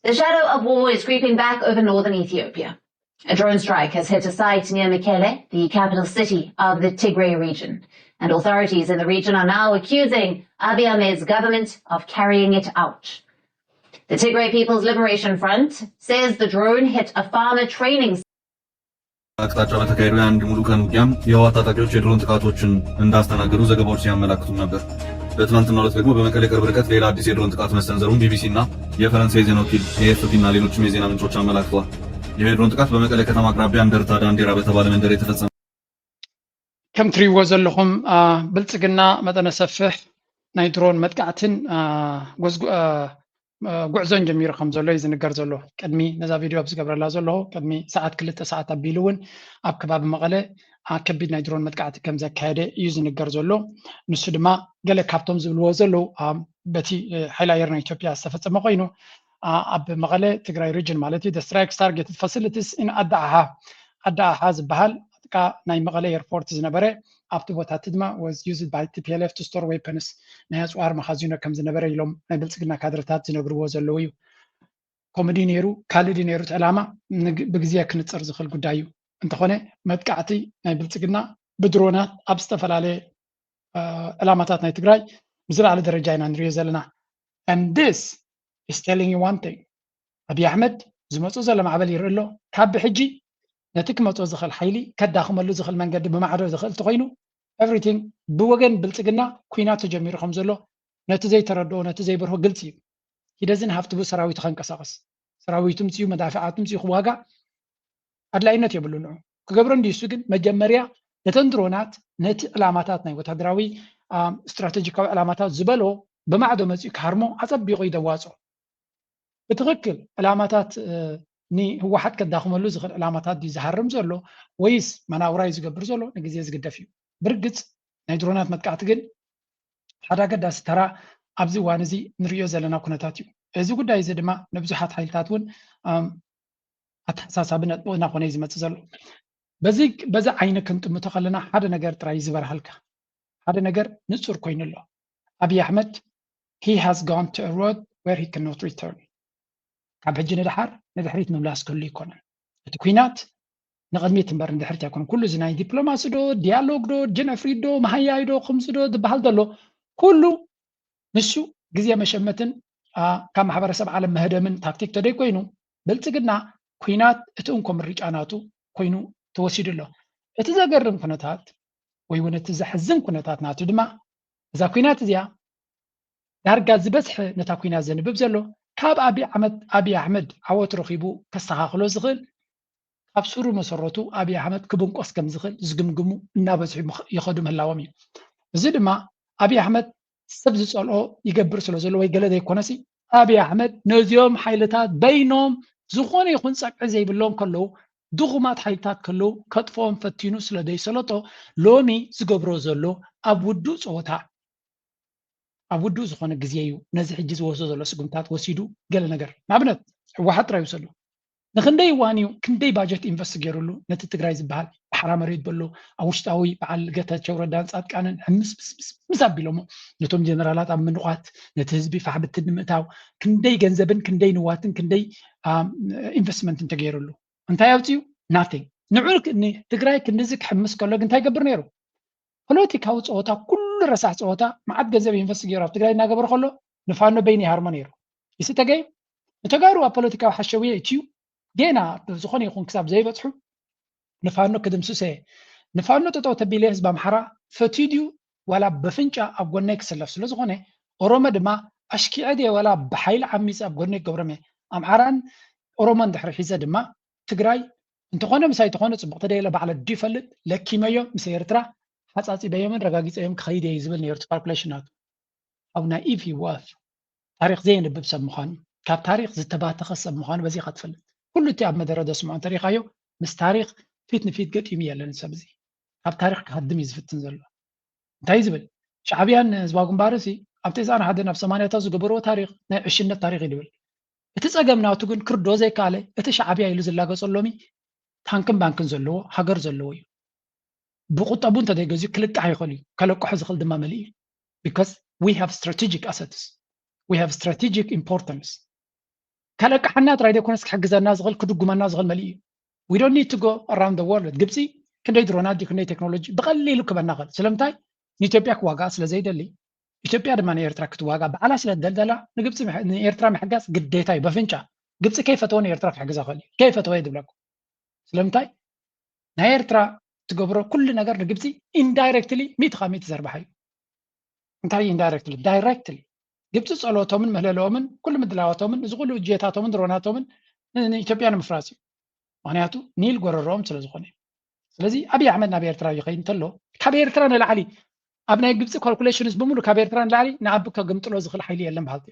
The shadow of war is creeping back over northern Ethiopia. A drone strike has hit a site near Mekele, the capital city of the Tigray region, and authorities in the region are now accusing Abiy Ahmed's government of carrying it out. The Tigray People's Liberation Front says the drone hit a farmer training አቅጣጫ በተካሄደው የአንድ ሙሉ ቀን ውጊያም የህወሓት ታጣቂዎች የድሮን ጥቃቶችን እንዳስተናገዱ ዘገባዎች ሲያመላክቱ ነበር። በትናንትናው ዕለት ደግሞ በመቀሌ ቅርብ ርቀት ሌላ አዲስ የድሮን ጥቃት መሰንዘሩን ቢቢሲ እና የፈረንሳይ ዜና ወኪል ኤኤፍፒ እና ሌሎችም የዜና ምንጮች አመላክተዋል። ይህ የድሮን ጥቃት በመቀሌ ከተማ አቅራቢያ እንደርታ ዳንዴራ በተባለ መንደር የተፈጸመ ከም ትሪእዎ ዘለኹም ብልጽግና መጠነ ሰፊሕ ናይ ድሮን መጥቃዕትን ጉዕዞን ጀሚሩ ከም ዘሎ እዩ ዝንገር ዘሎ ቅድሚ ነዛ ቪድዮ ኣብ ዝገብረላ ዘለኹ ቅድሚ ሰዓት 2 ሰዓት ኣቢሉ እውን ኣብ ከባቢ መቐለ ከቢድ ናይ ድሮን መጥቃዕቲ ከም ዘካየደ እዩ ዝንገር ዘሎ ንሱ ድማ ገለ ካብቶም ዝብልዎ ዘለው በቲ ሓይሊ ኣየር ናይ ኢትዮጵያ ዝተፈፀመ ኮይኑ ኣብ መቐለ ትግራይ ሪጅን ማለት እዩ ስትራይክስ ታርጌትድ ፋሲሊቲስ ኢን ኣዳኣሓ ዝበሃል ጥቃ ናይ መቐለ ኤርፖርት ዝነበረ ኣብቲ ቦታት ድማ was used by TPLF to store weapons ናይ ኣፅዋር መኻዚኖ ከም ዝነበረ ኢሎም ናይ ብልጽግና ካድረታት ዝነግርዎ ዘለው እዩ ኮሜዲ ነይሩ ካልዲ ነይሩ ዕላማ ብግዜ ክንፅር ዝኽእል ጉዳይ እዩ እንተኾነ መጥቃዕቲ ናይ ብልጽግና ብድሮናት ኣብ ዝተፈላለየ ዕላማታት ናይ ትግራይ ብዝለዓለ ደረጃ ኢና ንሪኦ ዘለና and this is telling you one thing አብይ ኣሕመድ ዝመፁ ዘሎ ማዕበል ይርኢ ኣሎ ካብ ብሕጂ ነቲ ክመፆ ዝኽእል ሓይሊ ከዳኽመሉ ዝኽእል መንገዲ ብማዕዶ ዝኽእል ተኮይኑ ኤቭሪቲንግ ብወገን ብልጽግና ኩናት ተጀሚሩ ከም ዘሎ ነቲ ዘይተረድኦ ነቲ ዘይበርሆ ግልፂ እዩ ሂደዝን ሃፍትቡ ሰራዊቱ ከንቀሳቀስ ሰራዊቱ ምፅኡ መዳፍዓቱ ምፅኡ ክዋጋእ ኣድላይነት የብሉ ንዑ ክገብሮ እንዲሱ ግን መጀመርያ ነተን ድሮናት ነቲ ዕላማታት ናይ ወታደራዊ ስትራቴጂካዊ ዕላማታት ዝበሎ ብማዕዶ መፅኡ ክሃርሞ ኣፀቢቑ ይደዋፆ ብትክክል ዕላማታት ንህወሓት ከዳኽመሉ ዝኽእል ዕላማታት ድዩ ዝሃርም ዘሎ ወይስ መናውራይ ዝገብር ዘሎ ንግዜ ዝግደፍ እዩ ብርግፅ ናይ ድሮናት መጥቃዕቲ ግን ሓደ ኣገዳሲ ተራ ኣብዚ እዋን እዚ ንሪኦ ዘለና ኩነታት እዩ እዚ ጉዳይ እዚ ድማ ንብዙሓት ሓይልታት እውን ኣተሓሳሳቢ ነጥቢ እናኾነ እዩ ዝመፅእ ዘሎ በዚ ዓይነ ክንጥምቶ ከለና ሓደ ነገር ጥራይ ዝበርሃልካ ሓደ ነገር ንፁር ኮይኑ ኣሎ አብይ ኣሕመድ he has gone to a road where he cannot return ካብ ሕጂ ንድሓር ንድሕሪት ምምላስ ክህሉ ይኮነን እቲ ኩናት ንቅድሚት እምበር ንድሕሪት ኣይኮነን ኩሉ እዚ ናይ ዲፕሎማሲ ዶ ዲያሎግ ዶ ጀነፍሪድ ዶ መሃያይ ዶ ከምዚ ዶ ዝበሃል ዘሎ ኩሉ ንሱ ግዜ መሸመትን ካብ ማሕበረሰብ ዓለም መህደምን ታክቲክ ተደይ ኮይኑ ብልጽግና ኩናት እቲ እንኮ ምርጫናቱ ኮይኑ ተወሲዱ ኣሎ እቲ ዘገርም ኩነታት ወይ እውን እቲ ዘሕዝን ኩነታት ናቱ ድማ እዛ ኩናት እዚኣ ዳርጋ ዝበዝሐ ነታ ኩናት ዘንብብ ዘሎ ካብ አብይ ኣሕመድ ዓወት ረኺቡ ከስተኻኽሎ ዝኽእል ኣብ ሱሩ መሰረቱ አብይ ኣሕመድ ክብንቆስ ከም ዝኽእል ዝግምግሙ እናበዝሑ ይኸዱ ምህላዎም እዩ እዚ ድማ አብይ ኣሕመድ ሰብ ዝፀልኦ ይገብር ስለ ዘሎ ወይ ገለ ዘይኮነሲ አብይ ኣሕመድ ነዚኦም ሓይልታት በይኖም ዝኾነ ይኹን ፀቅዒ ዘይብሎም ከለው ድኹማት ሓይልታት ከለው ከጥፎም ፈቲኑ ስለ ዘይሰለጦ ሎሚ ዝገብሮ ዘሎ ኣብ ውዱእ ፀወታ ኣብ ውዱእ ዝኾነ ግዜ እዩ ነዚ ሕጂ ዝወስዶ ዘሎ ስጉምታት ወሲዱ ገለ ነገር ንኣብነት ህወሓት ጥራይ ይውሰዱ ንክንደይ እዋን እዩ ክንደይ ባጀት ኢንቨስት ገይሩሉ ነቲ ትግራይ ዝበሃል ባሕራ መሬት በሎ ኣብ ውሽጣዊ በዓል ጌታቸው ረዳን ፃድቃንን ምስ ኣቢሎሞ ነቶም ጀነራላት ኣብ ምንቋት ነቲ ህዝቢ ፋሕብቲ ንምእታው ክንደይ ገንዘብን ክንደይ ንዋትን ክንደይ ኢንቨስትመንትን ተገይሩሉ እንታይ ኣውፅኡ ናቲንግ ንዑ ትግራይ ክንዚ ክሕምስ ከሎ ግን እንታይ ይገብር ነይሩ ፖለቲካዊ ፀወታ ኩሉ ረሳሕ ፀወታ መዓት ገንዘብ ኢንቨስት ገይሩ ኣብ ትግራይ እናገበረ ከሎ ንፋኖ በይኒ ይሃርሞ ነይሩ ይስ ተገይ ንተጋሩ ኣብ ፖለቲካዊ ሓሸውየ እትዩ ጌና ዝኾነ ይኹን ክሳብ ዘይበፅሑ ንፋኖ ክድምስሰ ንፋኖ ጠጠው ተቢለ ህዝቢ ኣምሓራ ፈቲድዩ ዋላ በፍንጫ ኣብ ጎነይ ክሰለፍ ስለ ዝኾነ ኦሮሞ ድማ ኣሽኪዐ ድየ ዋላ ብሓይሊ ዓሚፅ ኣብ ጎነይ ክገብሮም እየ ኣምሓራን ኦሮሞን ድሕሪ ሒዘ ድማ ትግራይ እንተኾነ ምሳይ ተኾነ ፅቡቅ ተደይለ ባዕለ ዱ ይፈልጥ ለኪመዮ ምስ ኤርትራ ሓፃፂበዮምን ረጋጊፀዮም ክኸይድ እየ ዝብል ነይሩ ካልኩሌሽናቱ ኣብ ናኢፍ ይወፍ ታሪክ ዘየንብብ ሰብ ምዃኑ ካብ ታሪክ ዝተባተኸ ሰብ ምዃኑ በዚ ኢኻ ትፈልጥ ኩሉ እቲ ኣብ መደረ ደስምዖ እንተሪኻዮ ምስ ታሪክ ፊት ንፊት ገጢሙ የለን ሰብ እዚ ካብ ታሪክ ክሃድም እዩ ዝፍትን ዘሎ እንታይ ዝብል ሻዕብያን ህዝባዊ ግንባርሲ ኣብ 91 ናብ 80ታት ዝገበርዎ ታሪክ ናይ ዕሽነት ታሪክ እዩ ዝብል እቲ ፀገም ናቱ ግን ክርዶ ዘይከኣለ እቲ ሻዕብያ ኢሉ ዝላገፀሎሚ ታንክን ባንክን ዘለዎ ሃገር ዘለዎ እዩ ብቁጠቡ እንተዘይገዝኡ ክልቃሕ ይኽእል እዩ ከለቅሖ ዝኽእል ድማ መሊእ እዩ because we have strategic assets we have strategic importance كلك حنا ترى يكون حق الناس غل كدقوا الناس غل مليء we don't need to go around the world جبسي كندي درونات دي كندي تكنولوجي بقليلو كبنا غل سلامتاي نيتوبيا كواغا سلا زي دلي ኢትዮጵያ ድማ ኤርትራ ክትዋጋ በዓላ ስለ ደልደላ ንግብጽ ኤርትራ መሐጋስ ግዴታዩ በፍንጫ ግብጽ ከይፈተውን ኤርትራ ክሕግዛ ኸሊ ከይፈተወ ይድብለኩ ስለምታይ ናይ ኤርትራ ትገብሮ ኩሉ ነገር ንግብጽ ኢንዳይሬክትሊ ሚት ኻሚት ዘርባሐዩ እንታይ ኢንዳይሬክትሊ ዳይሬክትሊ ግብጽ ጸሎቶምን መህለሎምን ኩሉ ምድላዋቶምን ዝኹሉ ጀታቶምን ድሮናቶምን ኢትዮጵያ ንምፍራስ ምክንያቱ ኒል ጎረሮም ስለ ዝኾነ ስለዚህ አብይ አሕመድ ናብ ኤርትራ ይኸይን ተሎ ካብ ኤርትራ ንላዕሊ ኣብ ናይ ግብጽ ካልኩሌሽንስ በሙሉ ካብ ኤርትራ ንላዕሊ ንዓቢ ከግምጥሎ ዝኽእል ሓይሊ የለን በሃልቲ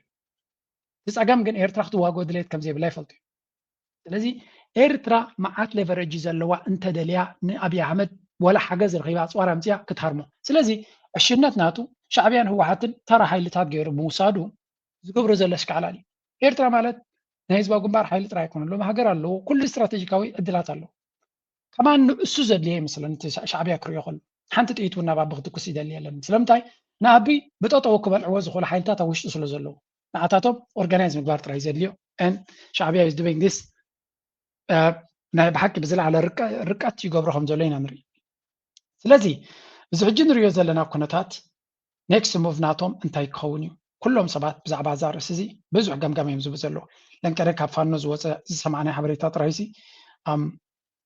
ዝጸገም ግን ኤርትራ ክትዋጎ ድሌት ከም ዘይብላ ይፈልጡ ስለዚ ኤርትራ መዓት ሌቨሬጅ ዘለዋ እንተደልያ ንአብይ አሕመድ ወላ ሓገዝ ረኺባ ጿራ ምጽያ ክትሃርሞ ስለዚ ዕሽነት ናቱ ሻዕብያን ህወሓትን ተራ ሓይልታት ገይሩ ምውሳዱ ዝገብሮ ዘለሽ ከዓላሊ ኤርትራ ማለት ናይ ህዝባዊ ግንባር ሓይሊ ጥራይ ኣይኮነሎ ሃገር ኣለዎ ኩሉ ስትራቴጂካዊ ዕድላት ኣለዎ ከማን እሱ ዘድልየ ይመስለኒ ሻዕብያ ክሪኦ ከሎ ሓንቲ ጥይት ውና ባብ ክትኩስ ይደሊ የለን ስለምታይ ንአቢ ብጠጠው ክበልዕዎ ዝኽእሉ ሓይልታት ኣብ ውሽጡ ስለ ዘለዉ ንዓታቶም ኦርጋናይዝ ምግባር ጥራይ ዘድልዮ and ሻዕብያ is doing this ናይ ብሓቂ ብዝለዓለ ርቀት ይገብሮ ከም ዘሎ ኢና ንርኢ ስለዚ እዚ ሕጂ ንሪኦ ዘለና ኩነታት ኔክስት ሙቭ ናቶም እንታይ ክኸውን እዩ ኩሎም ሰባት ብዛዕባ እዛ ርእሲ እዚ ብዙሕ ገምጋም እዮም ዝብሉ ዘለዉ ለንቀደ ካብ ፋኖ ዝወፀ ዝሰማዕናይ ሓበሬታ ጥራይሲ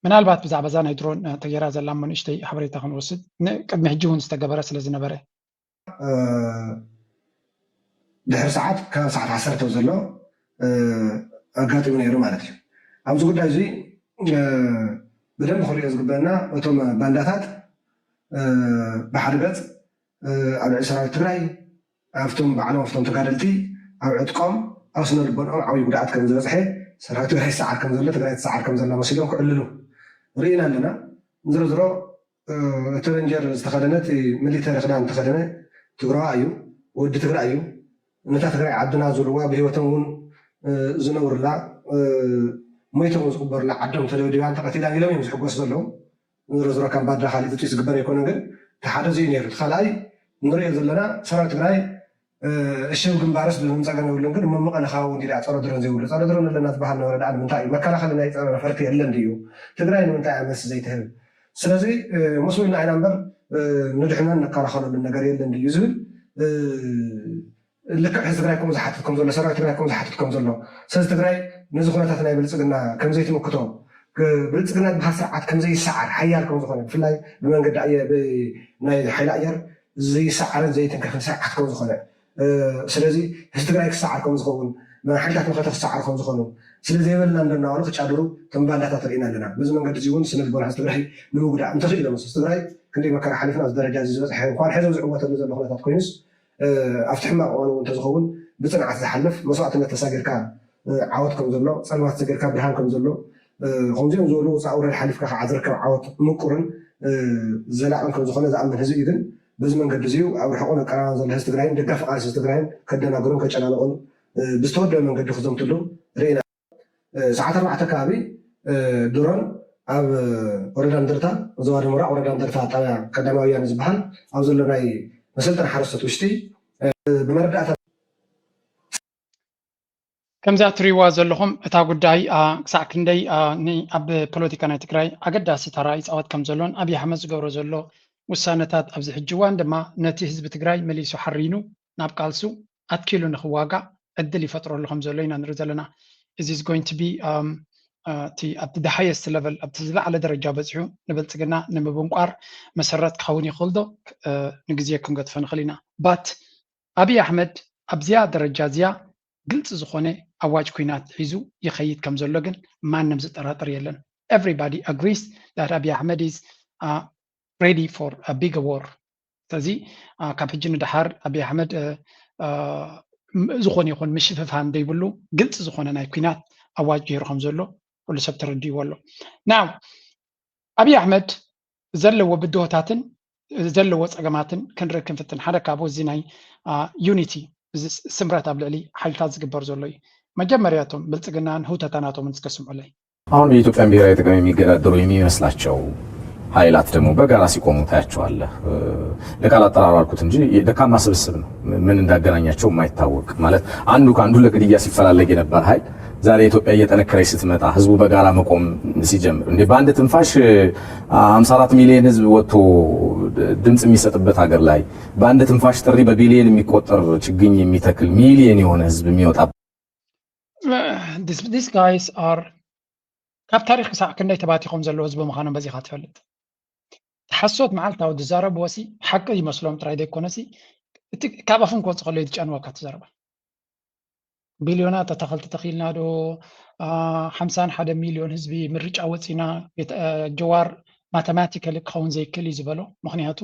ምናልባት ብዛዕባ እዛ ናይ ድሮን ተገይራ ዘላ መንእሽተይ ሓበሬታ ክንወስድ ቅድሚ ሕጂ እውን ዝተገበረ ስለ ዝነበረ ድሕሪ ሰዓት ካብ ሰዓት 10 ዘሎ ኣጋጢሙ ነይሩ ማለት እዩ ኣብዚ ጉዳይ እዚ ብደንብ ክሪኦ ዝግበአና እቶም ባንዳታት ብሓደ ገፅ ኣብ ልዕሊ ሰራዊት ትግራይ ኣብቶም ባዕሎም ኣብቶም ተጋደልቲ ኣብ ዕጥቆም ኣብ ስነ ልቦንኦም ዓብዪ ጉድኣት ከም ዝበፅሐ ሰራዊት ትግራይ ይሰዓር ከም ዘሎ ትግራይ ትሰዓር ከም ዘላ መሲሎም ክዕልሉ ርኢና ኣለና ዝሮዝሮ እቲ ረንጀር ዝተኸደነት ሚሊተሪ ክዳን ዝተኸደነ ትግራዋ እዩ ወዲ ትግራይ እዩ ነታ ትግራይ ዓድና ዝብልዋ ብሂወቶም እውን ዝነብሩላ ሞይቶም ዝቕበሩላ ዓዶም ተደብዲባን ተቐቲላን ኢሎም እዮም ዝሕጎስ ዘለዉ ዝሮዝሮ ካብ ባድራ ካሊእ ጥጢ ዝግበር ኣይኮነን ግን እቲ ሓደ እዚ እዩ ነይሩ እቲ ካልኣይ ንሪኦ ዘለና ሰራዊት ትግራይ እሽብ ግንባርስ ብምፀገም የብሉን ግን እሞ መቐለ ከዓ እውን ዲዳ ፀረ ድሮን ዘይብሉ ፀረ ድሮን ኣለና ዝበሃል ነበረ ዳኣ ንምንታይ እዩ መከላኸሊ ናይ ፀረ ነፈርቲ የለን ድዩ ትግራይ ንምንታይ እያ መልሲ ዘይትህብ ስለዚ ምስ ኢልና ኢና እምበር ንድሕናን ነከላኸለሉ ነገር የለን ድዩ ዝብል ልክዕ ህዝቢ ትግራይ ከምኡ ዝሓትት ከም ዘሎ ሰራዊት ትግራይ ከምኡ ዝሓትት ከም ዘሎ ስለዚ ትግራይ ነዚ ኩነታት ናይ ብልፅግና ከምዘይትምክቶ ብልፅግና ዝበሃል ስርዓት ከምዘይሰዓር ሓያል ከም ዝኾነ ብፍላይ ብመንገዲ ናይ ሓይሊ ኣየር ዘይሰዓርን ዘይትንከፍን ስርዓት ከም ዝኾነ ስለዚ ህዝቢ ትግራይ ክሰዓር ከም ዝኸውን ሓይልታት ምኽተ ክሰዓር ከም ዝኾኑ ስለዘይበልና እንደናባሉ ክጫድሩ ከም ባንዳታት ርኢና ኣለና በዚ መንገዲ እዚ እውን ስነ ልቦና ህዝቢ ትግራይ ንምጉዳእ እንተኽኢሎም ህዝቢ ትግራይ ክንደይ መከራ ሓሊፍና ኣብዚ ደረጃ እዚ ዝበፅሐ እንኳን ሕዚ ዝዕወተሉ ዘሎ ኩነታት ኮይኑስ ኣብቲ ሕማቅ እዋን እውን እንተዝኸውን ብፅንዓት ዝሓልፍ መስዋዕትነት ተሳጊርካ ዓወት ከም ዘሎ ፀልማት ተሰጊርካ ብርሃን ከም ዘሎ ከምዚኦም ዝበሉ ውፃእ ውረድ ሓሊፍካ ከዓ ዝርከብ ዓወት ምቁርን ዘላቅን ከም ዝኾነ ዝኣምን ህዝቢ እዩ ግን በዚ መንገዲ እዚኡ ኣብ ርሕቁን ኣቀራርባ ዘሎ ህዝቢ ትግራይን ደጋፊ ቃልሲ ህዝቢ ትግራይን ከደናግሩን ከጨናንቁን ብዝተወደበ መንገዲ ክዘምትሉ ርኢና ሰዓት 4 ከባቢ ድሮን ኣብ ወረዳ እንደርታ ዞባ ምብራቅ ወረዳ እንደርታ ጣብያ ቀዳማዊ ወያነ ዝበሃል ኣብ ዘሎ ናይ መሰልጠን ሓረስቶት ውሽጢ ብመረዳእታ ከምዚ እትሪእዋ ዘለኹም እታ ጉዳይ ክሳዕ ክንደይ ኣብ ፖለቲካ ናይ ትግራይ ኣገዳሲ ተራ ይፃወት ከም ዘሎን ኣብዪ ኣሕመድ ዝገብሮ ዘሎ ውሳነታት ኣብዚ ሕጂ እዋን ድማ ነቲ ህዝቢ ትግራይ መሊሱ ሓሪኑ ናብ ቃልሱ ኣትኪሉ ንክዋጋእ ዕድል ይፈጥረሉ ከም ዘሎ ኢና ንርኢ ዘለና እዚ is going to be at the highest level ኣብቲ ዝለዓለ ደረጃ በፂሑ ንብልፅግና ንምብንቋር መሰረት ክኸውን ይኽእል ዶ ንግዜ ክንገድፎ ንኽእል ኢና ባት ኣብዪ ኣሕመድ ኣብዚያ ደረጃ እዚያ ግልፂ ዝኾነ ኣዋጅ ኩናት ሒዙ ይኸይድ ከም ዘሎ ግን ማንም ዝጠራጠር የለን everybody agrees that ኣብዪ ኣሕመድ is ready for a bigger war ስለዚ ካብ ሕጂ ንድሓር ኣብዪ ኣሕመድ ዝኾነ ይኹን ምሽፍፋን ዘይብሉ ግልፂ ዝኾነ ናይ ኩናት ኣዋጅ ገይሩ ከም ዘሎ ኩሉ ሰብ ተረዲእዎ ኣሎ ናው ኣብዪ ኣሕመድ ዘለዎ ብድሆታትን ዘለዎ ፀገማትን ክንርኢ ክንፍትን ሓደ ካብኡ እዚ ናይ ዩኒቲ ስምረት ኣብ ልዕሊ ሓይልታት ዝግበር ዘሎ እዩ መጀመርያቶም ብልፅግናን ህውተታናቶምን እስከስምዑለይ አሁን የኢትዮጵያን ብሔራዊ ጥቅም የሚገዳደሩ የሚመስላቸው ኃይላት ደግሞ በጋራ ሲቆሙ ታያቸዋለህ። ለቃል አጠራሩ አልኩት እንጂ ደካማ ስብስብ ነው። ምን እንዳገናኛቸው የማይታወቅ ማለት አንዱ ከአንዱ ለግድያ ሲፈላለግ የነበር ኃይል ዛሬ ኢትዮጵያ እየጠነከረች ስትመጣ ህዝቡ በጋራ መቆም ሲጀምር እንዴ በአንድ ትንፋሽ 54 ሚሊዮን ህዝብ ወጥቶ ድምጽ የሚሰጥበት ሀገር ላይ በአንድ ትንፋሽ ጥሪ በቢሊዮን የሚቆጠር ችግኝ የሚተክል ሚሊዮን የሆነ ህዝብ የሚወጣ these guys are ካብ ታሪክ ክሳዕ ክንደይ ተባቲኾም ዘለዎ ህዝቢ ምዃኖም በዚ ካ ትፈልጥ ተሓሶት መዓልታዊ ዝዛረብ ወሲ ሓቂ ይመስሎም ጥራይ ዘይኮነሲ እቲ ካብ ኣፉን ክወፅእ ከሎ ይትጨንወካ ትዛረባ ቢልዮናት ተተኸልቲ ተኺልና ዶ 51 ሚሊዮን ህዝቢ ምርጫ ወፂና ጀዋር ማተማቲካሊ ክኸውን ዘይክእል እዩ ዝበሎ ምክንያቱ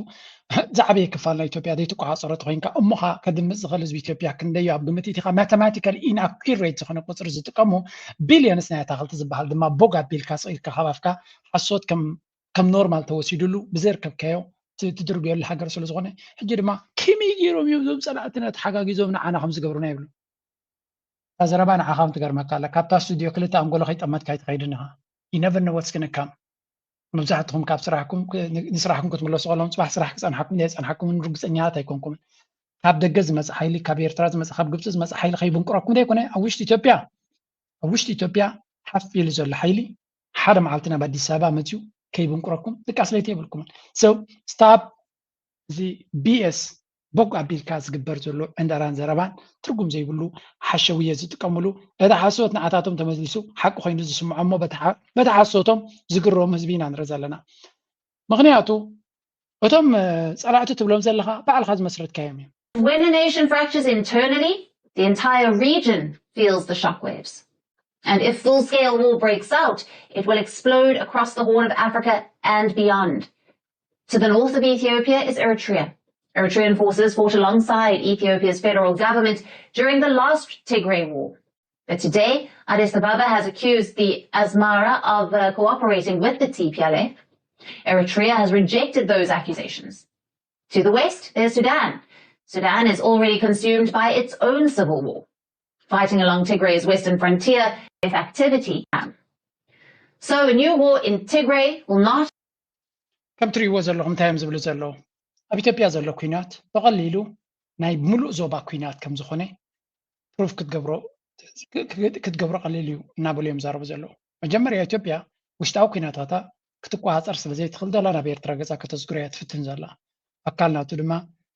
ዛዕበየ ክፋል ናይ ኢትዮጵያ ዘይተቋፃፀረት ኮይንካ እሞኻ ከድምፅ ዝኽእል ህዝቢ ኢትዮጵያ ክንደይ ኣብ ግምት ኢኻ ማተማቲካሊ ኢንኣኩሬት ዝኾነ ቁፅሪ ዝጥቀሙ ቢልዮንስ ናይ ኣታኽልቲ ዝበሃል ድማ ቦግ ኣቢልካ ስኢልካ ሃባፍካ ሓሶት ከም ኖርማል ተወሲዱሉ ብዘይርከብካዮ ትድርብየሉ ሃገር ስለ ዝኾነ ሕጂ ድማ ከመይ ገይሮም እዮም ዞም ፀላእትነት ሓጋጊዞም ንዓና ከም ዝገብሩና ይብሉ ዘረባ ንዓኻ ትገርመካ ኣላ ካብታ ስቱድዮ ክልተ ኣንጎሎ ከይጠመትካ ይትኸይድን ኢኻ you never know what's going to come መብዛሕትኩም ካብ ስራሕኩም ንስራሕኩም ክትመለሱ ከለኹም ፅባሕ ስራሕ ክፀንሓኩም ዘይፀንሓኩምን ርግፀኛታት ኣይኮንኩምን ካብ ደገ ዝመፅእ ሓይሊ ካብ ኤርትራ ዝመፅእ ካብ ግብፂ ዝመፅእ ሓይሊ ከይብንቁረኩም ዘይኮነ ኣብ ውሽጢ ኢትዮጵያ ሓፍ ኢሉ ዘሎ ሓይሊ ሓደ መዓልቲ ናብ ኣዲስ ኣበባ መፅኡ ከይብንቁረኩም ጥቃስ ለይቲ የብልኩምን so stop the BS ቦግ ኣቢልካ ዝግበር ዘሎ ዕንደራን ዘረባን ትርጉም ዘይብሉ ሓሸውየ ዝጥቀምሉ እቲ ሓሶት ንዓታቶም ተመሊሱ ሓቂ ኮይኑ ዝስምዖ እሞ በቲ ሓሶቶም ዝግረሙ ህዝቢ ኢና ንርኢ ዘለና ምክንያቱ እቶም ፀላእቲ ትብሎም ዘለካ ባዕልካ ዝመስረትካዮም እዮም When a nation fractures internally, the entire region feels the shockwaves. And if full-scale war breaks out, it will explode across the Horn of Africa and beyond. To the north of Ethiopia is Eritrea. Eritrean forces fought alongside Ethiopia's federal government during the last Tigray War. But today, Addis Ababa has accused the Asmara of cooperating with the TPLF. Eritrea has rejected those accusations. To the west, there's Sudan. Sudan is already consumed by its own civil war, fighting along Tigray's western frontier with activity. So a new war in Tigray will not... ከም ትሪእዎ ዘለኹም እንታይ እዮም ዝብሉ ዘለዉ ኣብ ኢትዮጵያ ዘሎ ኩናት በቐሊሉ ናይ ሙሉእ ዞባ ኩናት ከም ዝኾነ ፕሩፍ ክትገብሮ ቀሊል እዩ እናበሉ እዮም ዛረቡ ዘለዉ መጀመርያ ኢትዮጵያ ውሽጣዊ ኩናታታ ክትቋፀር ስለዘይትኽእል ዘላ ናብ ኤርትራ ገፃ ከተዝጉራ እያ ትፍትን ዘላ ኣካል ናቱ ድማ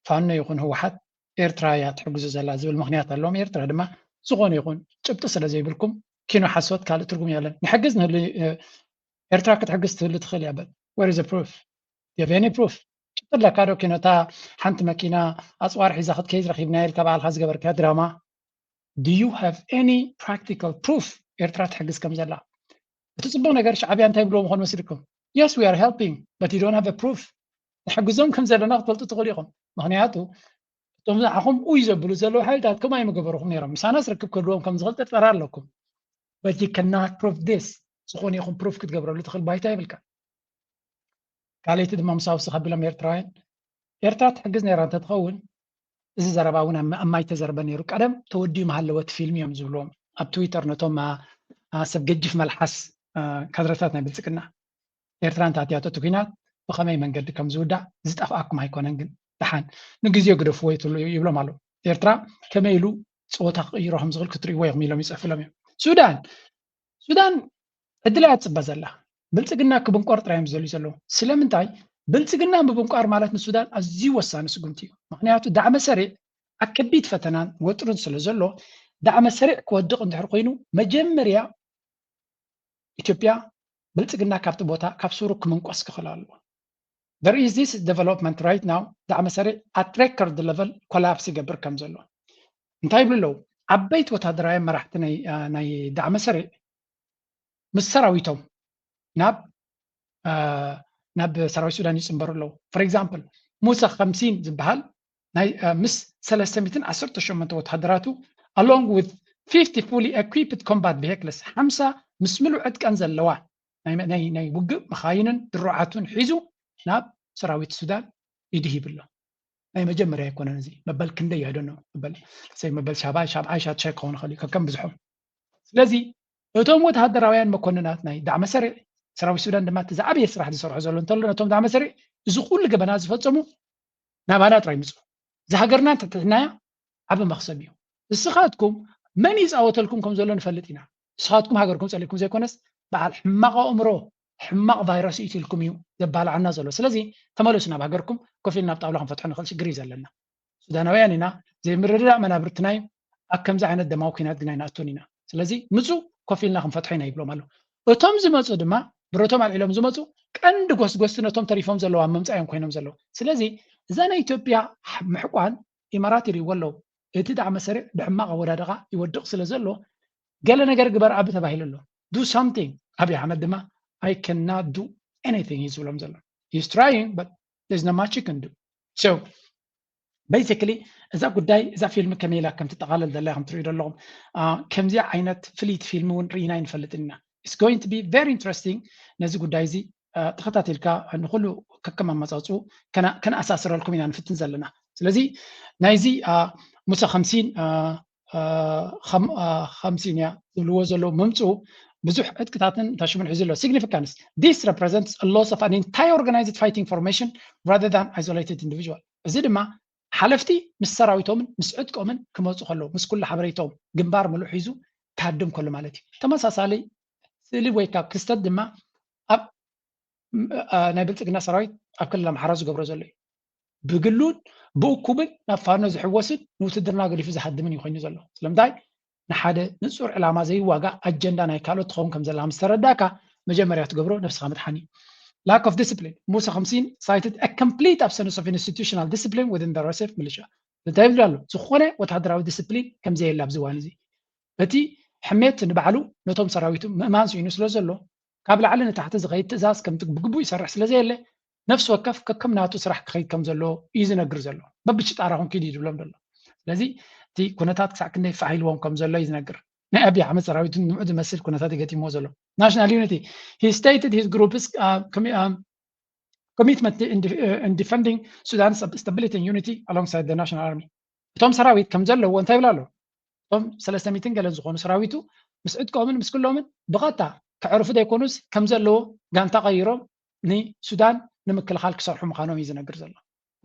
ፋኖ ይኹን ህወሓት ኤርትራ እያ ትሕግዙ ዘላ ዝብል ምክንያት ኣለዎም ኤርትራ ድማ ዝኾነ ይኹን ጭብጢ ስለዘይብልኩም ኪኖ ሓሶት ካልእ ትርጉም የለን ንሕግዝ ንህሉ ኤርትራ ክትሕግዝ ትህሉ ትኽእል እያ በት where is the proof you have any proof ጭጥለካ ዶ ኪኖታ ሓንቲ መኪና ኣፅዋር ሒዛ ክትከይድ ረኺብና ኢልካ ባዕልካ ዝገበርካ ድራማ do you have any practical proof ኤርትራ ትሕግዝ ከም ዘላ እቲ ፅቡቅ ነገር ሻዕብያ እንታይ ብሎ ምኾን መስልኩም yes we are helping but you don't have a proof ንሕግዞም ከም ዘለና ክትፈልጡ ትኽእሉ ኢኹም ምክንያቱ እቶም ዝዓኹም ውይ ዘብሉ ዘለዉ ሓይልታት ከማይ መገበርኩም ነይሮም ምሳና ስርክብ ክህልዎም ከም ዝኽእል ጥርጠራ ኣለኩም but you cannot prove this ዝኾነ ይኹን ፕሩፍ ክትገብረሉ ትኽእል ባይታ ይብልካ ካልይቲ ድማ ምሳውሲ ከቢሎም ኤርትራውያን ኤርትራ ትሕግዝ ነይራ እንተትኸውን እዚ ዘረባ እውን ኣብ ማይ ተዘረበ ነይሩ ቀደም ተወዲኡ መሃለወት ፊልም እዮም ዝብልዎም ኣብ ትዊተር ነቶም ሰብ ገጅፍ መልሓስ ካድረታት ናይ ብልፅግና ኤርትራ እንታትያቶ ኩናት ብኸመይ መንገዲ ከም ዝውዳእ ዝጠፍኣኩም ኣይኮነን ግን ድሓን ንግዜኡ ግደፍዎ ይብሎም ኣለዉ ኤርትራ ከመይ ኢሉ ፀወታ ክቅይሮ ከም ዝኽእል ክትርእይዎ ኢኹም ኢሎም ይፅፍሎም እዮም ሱዳን ዕድላ ፅበ ዘላ ብልፅግና ክብንቋር ጥራዮም ዝደልዩ ዘለዉ ስለምንታይ ብልፅግና ብብንቋር ማለት ንሱዳን ኣዝዩ ወሳኒ ስጉምቲ እዩ ምክንያቱ ዳዕመ ሰሪዕ ኣብ ከቢድ ፈተናን ወጥሩን ስለ ዘሎ ዳዕመ ሰሪዕ ክወድቕ እንድሕር ኮይኑ መጀመርያ ኢትዮጵያ ብልፅግና ካብቲ ቦታ ካብ ሱሩ ክምንቋስ ክኽእል ኣለዎ there is this development right now ዳዕመ ሰሪዕ at record level ኮላፕስ ይገብር ከም ዘሎ እንታይ ይብሉ ኣለዉ ዓበይቲ ወታደራዊ መራሕቲ ናይ ዳዕመ ሰሪዕ ምስ ሰራዊቶም ናብ ሰራዊት ሱዳን ይፅምበሩ ኣለዉ for example ሙሳ 50 ዝበሃል ናይ ምስ 318 ወታደራቱ along with 50 fully equipped combat vehicles 50 ምስ ምሉእ ዕጥቀን ዘለዋ ናይ ውግእ መኻይንን ድሩዓቱን ሒዙ ናብ ሰራዊት ሱዳን ይድሂብ ኣሎ ናይ መጀመርያ ኣይኮነን እዚ መበል ክንደይ ኣይደኖ መበል ሻብዓይ ሻድሻይ ክኸውን ይኽእል እዩ ከከም ብዙሖም ስለዚ እቶም ወታደራውያን መኮንናት ናይ ዳዕመ ሰሪዕ ሰራዊት ሱዳን ድማ እቲ ዝዓበየ ስራሕ ዝሰርሑ ዘሎ እንተሎ ነቶም ዳዕመ ሰሪዕ እዚ ኩሉ ገበና ዝፈፀሙ ናባና ጥራይ ይምፁ ዝሃገርና እንተትሕናያ ዓብ መክሰብ እዩ እስኻትኩም መን ይፃወተልኩም ከም ዘሎ ንፈልጥ ኢና سخاتكم هاجركم سألكم زي كونس بعد حماق أمره حماق فيروس يتلكم يو زبال عنا زلو سلازي تملسنا بهاجركم كفيلنا بطاولهم فتحنا خلص جريزة لنا سودانوياننا زي مررنا منابرتناي أكم زعنا الدماوكينات جناينا أتونينا سلازي مزو كفيلنا هم فتحنا يبلو مالو وتم زماتو دما بروتوم على العلم زماتو كأن قوس توم تريفهم زلوا ممتع يوم كوينهم زلوا سلازي زانا إثيوبيا محقوان إماراتي يولو اتدعم مسارع بحماقة ورادقة يودق سلازلو قال لنا قرق أبي تباهي له do something أبي أحمد دما I cannot do anything he's ولم زلو he's trying but there's not much he can do so basically إذا قداي إذا فيلم كميلة كم تتقالل دلهم تريد لهم كم زي عينت فليت فيلمون ريناين فلتنا it's going to be very interesting نزي قداي زي تخطات الكا نقوله كما مزاجو كان أساس لكم يعني فتن زلنا سلزي نايزي موسى 50 يا زلو ممتو بزح اتكتاتن تشمل حزلو significance this represents a loss of an entire organized fighting formation rather than isolated individual زي ما حلفتي مس سراويتهم مس عدكم كموصو خلو مس كل حبريتهم جنبار ملو حيزو كادم كل مالتي تماساسالي سلي ويكا كستد دما اب نايبلتقنا سراويت اب كلهم حرز قبرو زلي بقلون بوكوبن نفانو زحوسد نوتدرنا قريف زحدمن يخينو زلو سلمداي نحاده نصور علامه زي واغا اجندا ناي كالو تخون كم زلام سرداكا مجمريات قبرو نفس خامد حني lack of discipline موسى 50 cited a complete absence of institutional discipline within the RSF militia نتايب لالو زخونه وتحضراوي discipline كم زي اللاب زوان زي بتي حميت نبعلو نتوم سراويتو مانسو ينسلو زلو قبل علنا تحت زغيت تزاز كم تقبقبو يسرح سلازي اللي نفس وكف كم ناتو سرح خيد كم زلو يزنقر زلو ببش تعرفون كيدي دولم دلو لذي تي كونتات كسع كني فعيلوهم كم زلو يزنقر نأبي عمل سراويتو نمعد مسير كونتات يقتي مو زلو national unity he stated his group's commitment in defending Sudan's stability and unity alongside the national army توم سراويت كم زلو وانت يبلالو توم 300 قال زخون سراويتو مسعدكم مس كلهم بغتا كعرفوا دا يكونوس كم زلو غانتا غيروم ني سودان نمكل خالك صرحوا مخانوم يزنقر زلو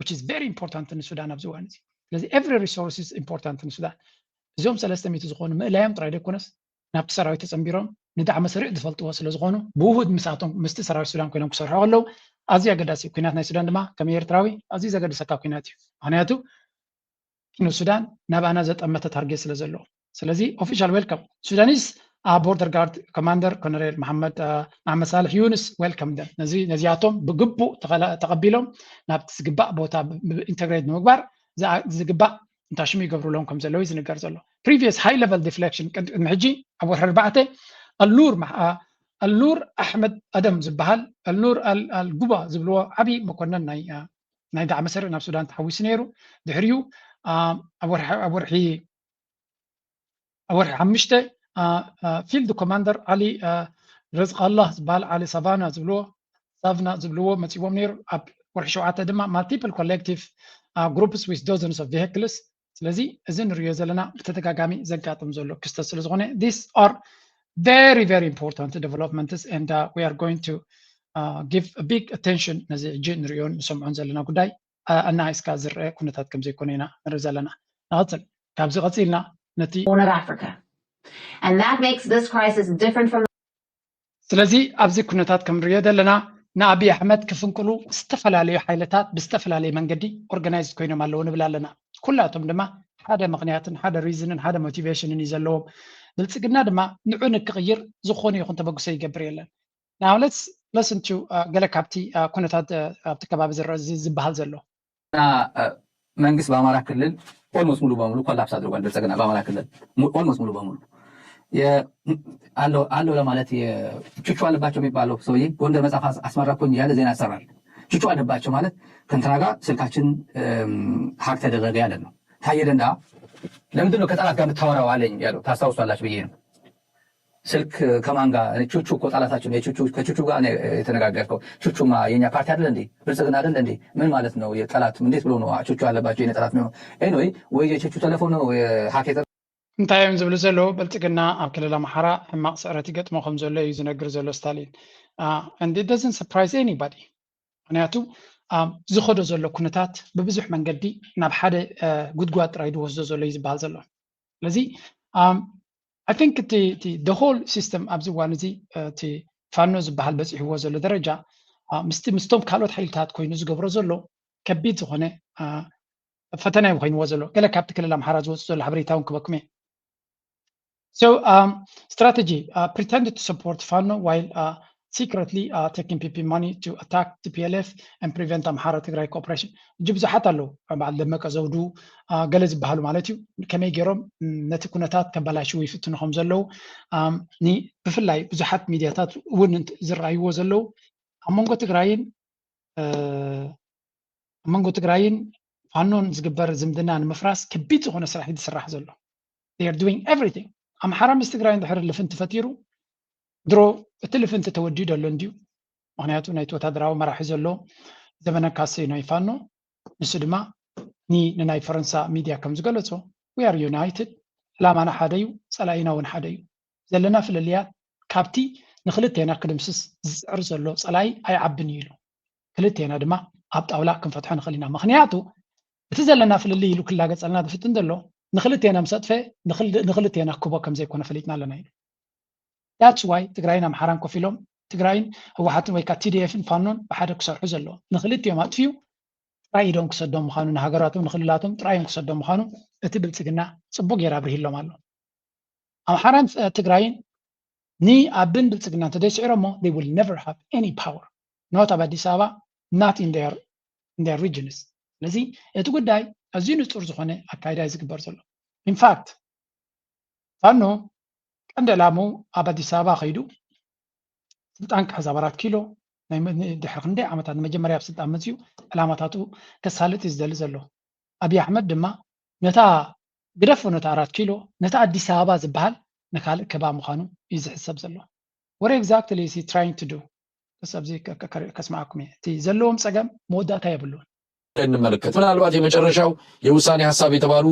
which is very important in Sudan ابزوان زي لذي every resource is important in Sudan زوم 300 زخون ملايم طرايد يكونس نابت سراويت تصنبيروم ندع مسرع دفلتوا سلو زخونو بوهود مساتهم مست سراويت سودان كوينهم كسرحوا لو أزيا قداسي كوينات ناي سودان دما كم يرتراوي أزيزا قدسا كويناتي هنياتو كينو السودان نابانا زت أمتا تارجي سلزلو سلزي official welcome Sudanese border guard commander Colonel محمد صالح يونس welcome them نزياتهم بقبو تقبلهم نابت سقباء بوتا integrate نمقبار زقباء انتاشمي يقبروا لهم كم زلو يزنقر زلو previous high level deflection كنت محجي أول ربعته النور أحمد أدم زبهال النور الجوبا زبلوا عبي مكوننا ناي دعم مسير ناب السودان تحوي سنيرو دحريو أورحي عمشته فيلد كوماندر علي رزق الله زبال علي سافانا زبلوا متيبوم نير ورح شوعات دما multiple collective groups with dozens of vehicles سلازي إذن ريوزلنا بتتقاقامي زنقاتم زولو كستة سلزغوني these are very very important developments and we are going to give a big attention نزي جنريون سمعون زلنا قداي أنا إسكا زرع كونتات كم زي كونينا نرزلنا نغطل كابزي غطيلنا نتي Horn of Africa. And that makes this crisis different from سلازي أبزي كونتات كم ريادلنا نابي أحمد كفنكلو استفل عليه حيلتات بستفل عليه منقدي organized كوينو مالون بلالنا كلاتهم دما هذا مغنيات هذا reason هذا motivation يزلوهم بالتقدنا دما نعون كغير زخوني يخون تبقوا سي جبريلا now let's listen to قالك هابتي كونتات بتكباب زبهال زلو መንግስት በአማራ ክልል ኦልሞስት ሙሉ በሙሉ ኮላፕስ አድርጓል። ብልጽግና በአማራ ክልል ኦልሞስት ሙሉ በሙሉ አለው ለማለት ቹቹ አለባቸው የሚባለው ሰውዬ ጎንደር መጽሐፍ አስመረኩኝ ያለ ዜና ያሰራል። ቹቹ አለባቸው ማለት ከእንትና ጋር ስልካችን ሀክ ተደረገ ያለ ነው። ታየ ደንዳ ለምንድን ነው ከጠላት ጋር የምታወራው አለኝ ያለው ታስታውሳላችሁ ብዬ ነው። ስልክ ከማን ጋር ቹቹ እኮ ጠላታችን ከቹቹ ጋር የተነጋገርከው ቹቹማ የኛ ፓርቲ አይደል እንዴ ብልጽግና አይደል እንዴ ምን ማለት ነው የጠላት እንዴት ብሎ ነው ቹቹ አለባቸው የኔ ጠላት ነው ኤኒዌይ ወይ የቹቹ ቴሌፎን ነው ሀክ እንታይም ዝብል ዘሎ ብልጽግና ኣብ ክልል ኣምሓራ ሕማቅ ስዕረት ይገጥሞ ከም ዘሎ እዩ ዝነግር ዘሎ ስታሊን and it doesn't surprise anybody ምክንያቱ ዝኸዶ ዘሎ ኩነታት ብብዙሕ መንገዲ ናብ ሓደ ጉድጓድ ጥራይ ዝወስዶ ዘሎ እዩ ዝበሃል ዘሎ ስለዚ I think the whole system ኣብዚ ዋን እዚ እቲ ፋኖ ዝበሃል በፂሕዎ ዘሎ ደረጃ ምስቶም ካልኦት ሓይልታት ኮይኑ ዝገብሮ ዘሎ ከቢድ ዝኾነ ፈተና እዩ ኮይንዎ ዘሎ ገለ ካብቲ ክልል ኣምሓራ ዝወፅእ ዘሎ ሓበሬታ እውን ክበኩም እየ So strategy pretended to support Fano while secretly taking PP money to attack TPLF and prevent Amhara Tigray cooperation. ብዙሓት ኣለዉ በዓል ደመቀ ዘውዱ ገለ ዝበሃሉ ማለት እዩ ከመይ ገይሮም ነቲ ኩነታት ከበላሽው ይፍትኑ ከም ዘለዉ ብፍላይ ብዙሓት ሚድያታት እውን ዝረኣይዎ ዘለዉ ኣብ መንጎ ትግራይን ፋኖን ዝግበር ዝምድና ንምፍራስ ከቢድ ዝኾነ ስራሕ ይስራሕ ዘሎ they are doing everything ኣምሓራ ምስ ትግራይ እንድሕር ልፍንቲ ፈጢሩ ድሮ እቲ ልፍንቲ ተወዲዱ ኣሎ እንድዩ ምክንያቱ ናይቲ ወታደራዊ መራሒ ዘሎ ዘመነ ካሴ ናይ ፋኖ ንሱ ድማ ንናይ ፈረንሳ ሚድያ ከም ዝገለፆ we are united ዕላማና ሓደ እዩ ፀላኢና እውን ሓደ እዩ ዘለና ፍልልያት ካብቲ ንክልቴና ክድምስስ ዝፅዕር ዘሎ ፀላኢ ኣይዓብን እዩ ኢሉ ክልቴና ድማ ኣብ ጣውላ ክንፈትሖ ንኽእል ኢና ምክንያቱ እቲ ዘለና ፍልሊ ኢሉ ክላገፀልና ዝፍትን ዘሎ ንክልቴና ምሰጥፈ ንክልቴና ክቦ ከም ዘይኮነ ፈሊጥና ኣለና እዩ that's why ትግራይን ኣምሓራን ኮፍ ኢሎም ትግራይን ህወሓትን ወይ ከዓ TDF-ን ፋኖን ብሓደ ክሰርሑ ዘለዎ ንክልቲኦም ኣጥፊዩ ጥራይ ኢዶም ክሰዶም ምዃኑ ንሃገራቶም ንክልላቶም ጥራዮም ክሰዶም ምዃኑ እቲ ብልፅግና ፅቡቅ ጌራ ኣብርሂሎም ኣሎ ኣምሓራን ትግራይን ንኣብን ብልፅግና እንተደይስዒሮ እሞ they will never have any power not ኣብ ኣዲስ ኣበባ not in their regions ስለዚ እቲ ጉዳይ ኣዝዩ ንጹር ዝኾነ ኣካይዳ ዝግበር ዘሎ ኢንፋክት ፋኖ ቀንዲ ዕላሙ ኣብ ኣዲስ ኣበባ ኸይዱ ስልጣን ክሕዝ ኣብ 4 ኪሎ ድሕሪ ክንደይ ዓመታት ንመጀመርያ ኣብ ስልጣን መፅኡ ዕላማታቱ ከሳልጥ እዩ ዝደሊ ዘሎ ኣብዪ ኣሕመድ ድማ ነታ ግደፎ ነታ 4 ኪሎ ነታ ኣዲስ ኣበባ ዝበሃል ንካልእ ከባቢ ምዃኑ እዩ ዝሕሰብ ዘሎ what exactly is he trying to do ከሰብዚ ከስማዓኩም እየ እቲ ዘለዎም ፀገም መወዳእታ የብሉን እንመለከት ምናልባት የመጨረሻው የውሳኔ ሐሳብ የተባሉ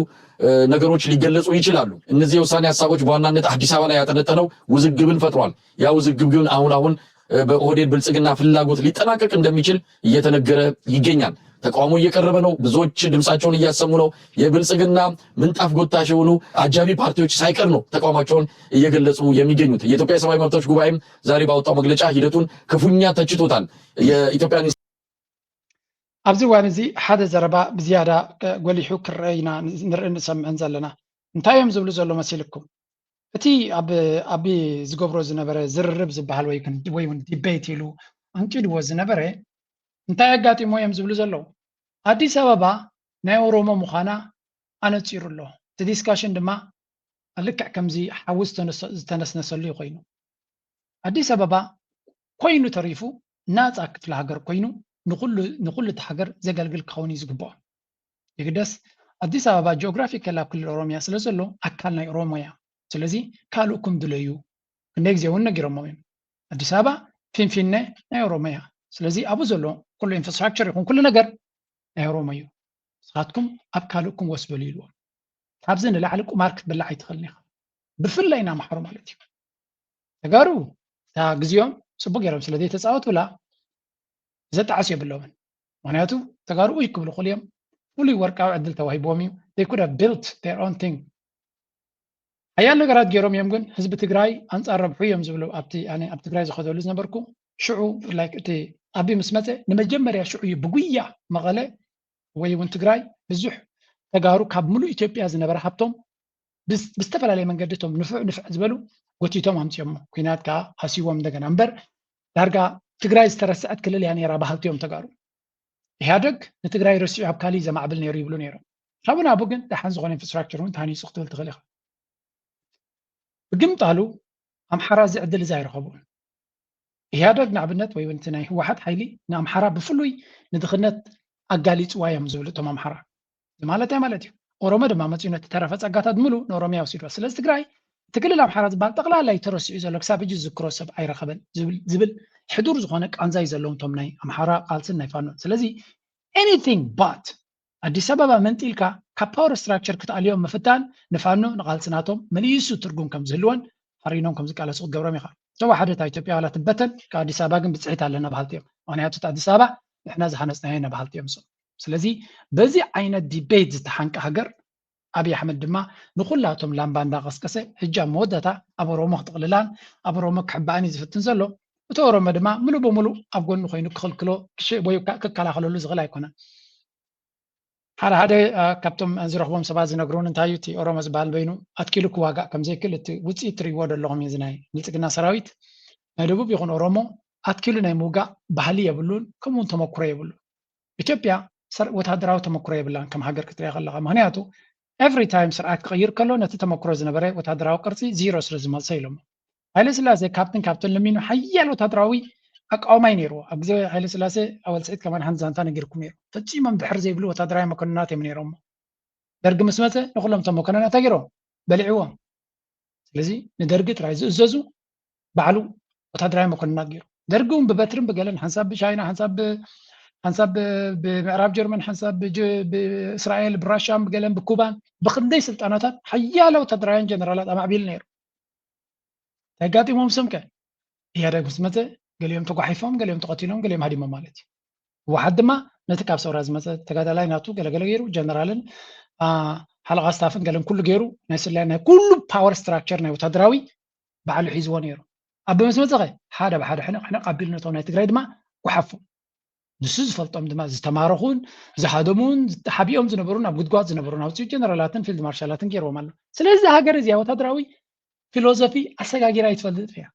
ነገሮች ሊገለጹ ይችላሉ እነዚህ የውሳኔ ሐሳቦች በዋናነት አዲስ አበባ ላይ ያጠነጠነው ውዝግብን ፈጥሯል ያ ውዝግብ ግን አሁን በኦህዴድ ብልጽግና ፍላጎት ሊጠናቀቅ እንደሚችል እየተነገረ ይገኛል ተቃውሞ እየቀረበ ነው ብዙዎች ድምጻቸውን እያሰሙ ነው የብልጽግና ምንጣፍ ጎታች የሆኑ አጃቢ ፓርቲዎች ሳይቀር ነው ተቃውሟቸውን እየገለጹ የሚገኙት የኢትዮጵያ ሰብአዊ መብቶች ጉባኤም ዛሬ ባወጣው መግለጫ ሂደቱን ክፉኛ ተችቶታል የኢትዮጵያ ኣብዚ ዋን እዚ ሓደ ዘረባ ብዝያዳ ጎሊሑ ክረአይና ንርኢ ንሰምዕን ዘለና እንታይ እዮም ዝብሉ ዘሎ መሲልኩም እቲ ኣብ ዝገብሮ ዝነበረ ዝርርብ ዝበሃል ወይ እውን ዲቤት ኢሉ አንቂድዎ ዝነበረ እንታይ ኣጋጢሞ እዮም ዝብሉ ዘለዉ ኣዲስ ኣበባ ናይ ኦሮሞ ምዃና ኣነፂሩ ኣሎ እቲ ዲስካሽን ድማ ልክዕ ከምዚ ሓውስ ዝተነስነሰሉ ኮይኑ ኣዲስ ኣበባ ኮይኑ ተሪፉ ናፃ ክፍለ ሃገር ኮይኑ ንኩሉ እቲ ሃገር ዘገልግል ክኸውን ዝግብኦ ይግደስ ኣዲስ ኣበባ ጂኦግራፊካል ኣብ ክልል ኦሮሚያ ስለ ዘሎ ኣካል ናይ ኦሮሞያ ስለዚ ካልኡኩም ድለዩ ክንደይ ግዜ እውን ነጊሮሞም እዮም ኣዲስ ኣበባ ፊንፊነ ናይ ኦሮሞያ ስለዚ ኣብኡ ዘሎ ኩሉ ኢንፍራስትራክቸር ይኹን ኩሉ ነገር ናይ ኦሮሞ እዩ ንስኻትኩም ኣብ ካልኡኩም ወስበሉ ኢልዎም ካብዚ ንላዕሊ ቁማር ክትበላዕ ኣይትኽእልን ኢኻ ብፍላይ ናምሓሮ ማለት እዩ ተጋሩ እታ ግዜኦም ፅቡቅ ገይሮም ስለ ዘይተፃወቱላ ዘጣዓስ የብለውን ምክንያቱ ተጋሩ ይክብሉ ኩሉ እዮም ፍሉይ ወርቃዊ ዕድል ተዋሂቦም እዩ they could have built their own thing ሓያል ነገራት ገይሮም እዮም ግን ህዝቢ ትግራይ ኣንፃር ረብሑ እዮም ዝብሉ ኣብ ትግራይ ዝኸደሉ ዝነበርኩ ሽዑ ላይክ እቲ ኣቢ ምስ መፀ ንመጀመርያ ሽዑ እዩ ብጉያ መቐለ ወይ እውን ትግራይ ብዙሕ ተጋሩ ካብ ሙሉእ ኢትዮጵያ ዝነበረ ሃብቶም ብዝተፈላለየ መንገድቶም ንፍዕ ዝበሉ ጎቲቶም ኣምፅኦም ኩናት ከዓ ሃሲቦም እንደገና እምበር ዳርጋ ትግራይ ዝተረስዐት ክልል እያ ነይራ ባህልቲኦም ተጋሩ ኢህኣደግ ንትግራይ ረሲዑ ኣብ ካሊእ ዘማዕብል ነይሩ ይብሉ ነይሮም ካብኡ ናብኡ ግን ደሓን ዝኾነ ኢንፍራስትራክቸር እውን ተሃኒፁ ክትብል ትኽእል ኢኻ ብግምጣሉ ኣምሓራ እዚ ዕድል እዚ ኣይረኸቡን ኢህኣደግ ንኣብነት ወይ እውን እቲ ናይ ህወሓት ሓይሊ ንኣምሓራ ብፍሉይ ንድኽነት ኣጋሊፅዋ እዮም ዝብሉ እቶም ኣምሓራ ማለት ማለት እዩ ኦሮሞ ድማ መፂኡ ነቲ ተረፈ ፀጋታት ሙሉእ ንኦሮምያ ወሲድዋ ስለዚ ትግራይ እቲ ክልል ኣምሓራ ዝበሃል ጠቕላላይ ተረሲዑ ዘሎ ክሳብ ሕጂ ዝዝክሮ ሰብ ኣይረኸበን ዝብል ሕዱር ዝኾነ ቃንዛ እዩ ዘለዎም እቶም ናይ ኣምሓራ ቃልስን ናይ ፋኖን ስለዚ ኤኒቲንግ ባት ኣዲስ ኣበባ መንጢልካ ካብ ፓወር ስትራክቸር ክትኣልዮም ምፍታን ንፋኖ ንቃልስናቶም መሊሱ ትርጉም ከም ዝህልወን ሓሪኖም ከም ዝቃለሱ ክትገብሮም ኢኻ ተዋሓደት ኢትዮጵያ ዋላ ትበተን ካብ ኣዲስ ኣበባ ግን ብፅሒት ኣለና ባህልቲ እዮም ምክንያቱ እቲ ኣዲስ ኣበባ ንሕና ዝሃነፅናዮ ባህልቲ እዮም ስለዚ በዚ ዓይነት ዲቤት ዝተሓንቀ ሃገር ኣብይ ኣሕመድ ድማ ንኩላቶም ላምባ እንዳቀስቀሰ ሕጃ መወዳእታ ኣብ ኦሮሞ ክትቕልላን ኣብ ኦሮሞ ክሕባእን እዩ ዝፍትን ዘሎ እቲ ኦሮሞ ድማ ሙሉእ ብሙሉእ ኣብ ጎኑ ኮይኑ ክኽልክሎ ወይ ክከላኸለሉ ዝኽእል ኣይኮነን ሓደ ካብቶም ዝረኽቦም ሰባት ዝነግሩን እንታይ እዩ እቲ ኦሮሞ ዝበሃል በይኑ ኣትኪሉ ክዋጋእ ከም ዘይክእል እቲ ውፅኢት ትሪእዎ ዘለኹም እዚ ናይ ብልፅግና ሰራዊት ናይ ደቡብ ይኹን ኦሮሞ ኣትኪሉ ናይ ምውጋእ ባህሊ የብሉን ከምኡውን ተመኩሮ የብሉን ኢትዮጵያ ወታደራዊ ተመኩሮ የብላን ከም ሃገር ክትሪኣ ከለካ ምክንያቱ ኤቭሪ ታይም ስርዓት ክቕይር ከሎ ነቲ ተመኩሮ ዝነበረ ወታደራዊ ቅርፂ ዚሮ ስለ ዝመልሰ ኢሎም ሃይለ ስላሴ ካብትን ለሚኑ ሓያል ወታደራዊ ኣቃውማይ ነይርዎ ኣብ ግዜ ሃይለ ስላሴ ኣወል ስዒድ ከማን ሓንቲ ዛንታ ነጊርኩም ነይሩ ፈፂሞም ድሕር ዘይብሉ ወታደራዊ መኮንናት እዮም ነይሮም ደርጊ ምስ መፀ ንኩሎም ቶም መኮንናት ኣጊሮም በሊዕዎም ስለዚ ንደርጊ ጥራይ ዝእዘዙ ባዕሉ ወታደራዊ መኮንናት ገይሩ ደርጊ እውን ብበትርን ብገለን ሓንሳብ ብቻይና ሓንሳብ ብምዕራብ ጀርመን ሓንሳብ ብእስራኤል ብራሻን ብገለን ብኩባን ብክንደይ ስልጣናታት ሓያለ ወታደራውያን ጀነራላት ኣማዕቢሉ ነይሩ ተጋጢሞም ስምከ ኢህወደግ ምስ መፀ ገሊኦም ተጓሒፎም ገሊኦም ተቐቲሎም ገሊኦም ሃዲሞም ማለት እዩ ህወሓት ድማ ነቲ ካብ ሰውራ ዝመፀ ተጋዳላይ ናቱ ገለገለ ገይሩ ጀነራልን ሓለቓ ስታፍን ገለን ኩሉ ገይሩ ናይ ስላይ ናይ ኩሉ ፓወር ስትራክቸር ናይ ወታደራዊ ባዕሉ ሒዝዎ ነይሩ ኣብ ምስ መፀ ሓደ ብሓደ ሕነቕ ኣቢሉ ነቶም ናይ ትግራይ ድማ ጉሓፉ ንሱ ዝፈልጦም ድማ ዝተማረኹን ዝሃደሙን ሓቢኦም ዝነበሩን ኣብ ጉድጓድ ዝነበሩን ኣውፅኡ ጀነራላትን ፊልድ ማርሻላትን ገይሮም ኣሎ ስለዚ ሃገር እዚኣ ወታደራዊ ፊሎሶፊ ኣሰጋጊራ ይትፈልጥ እያ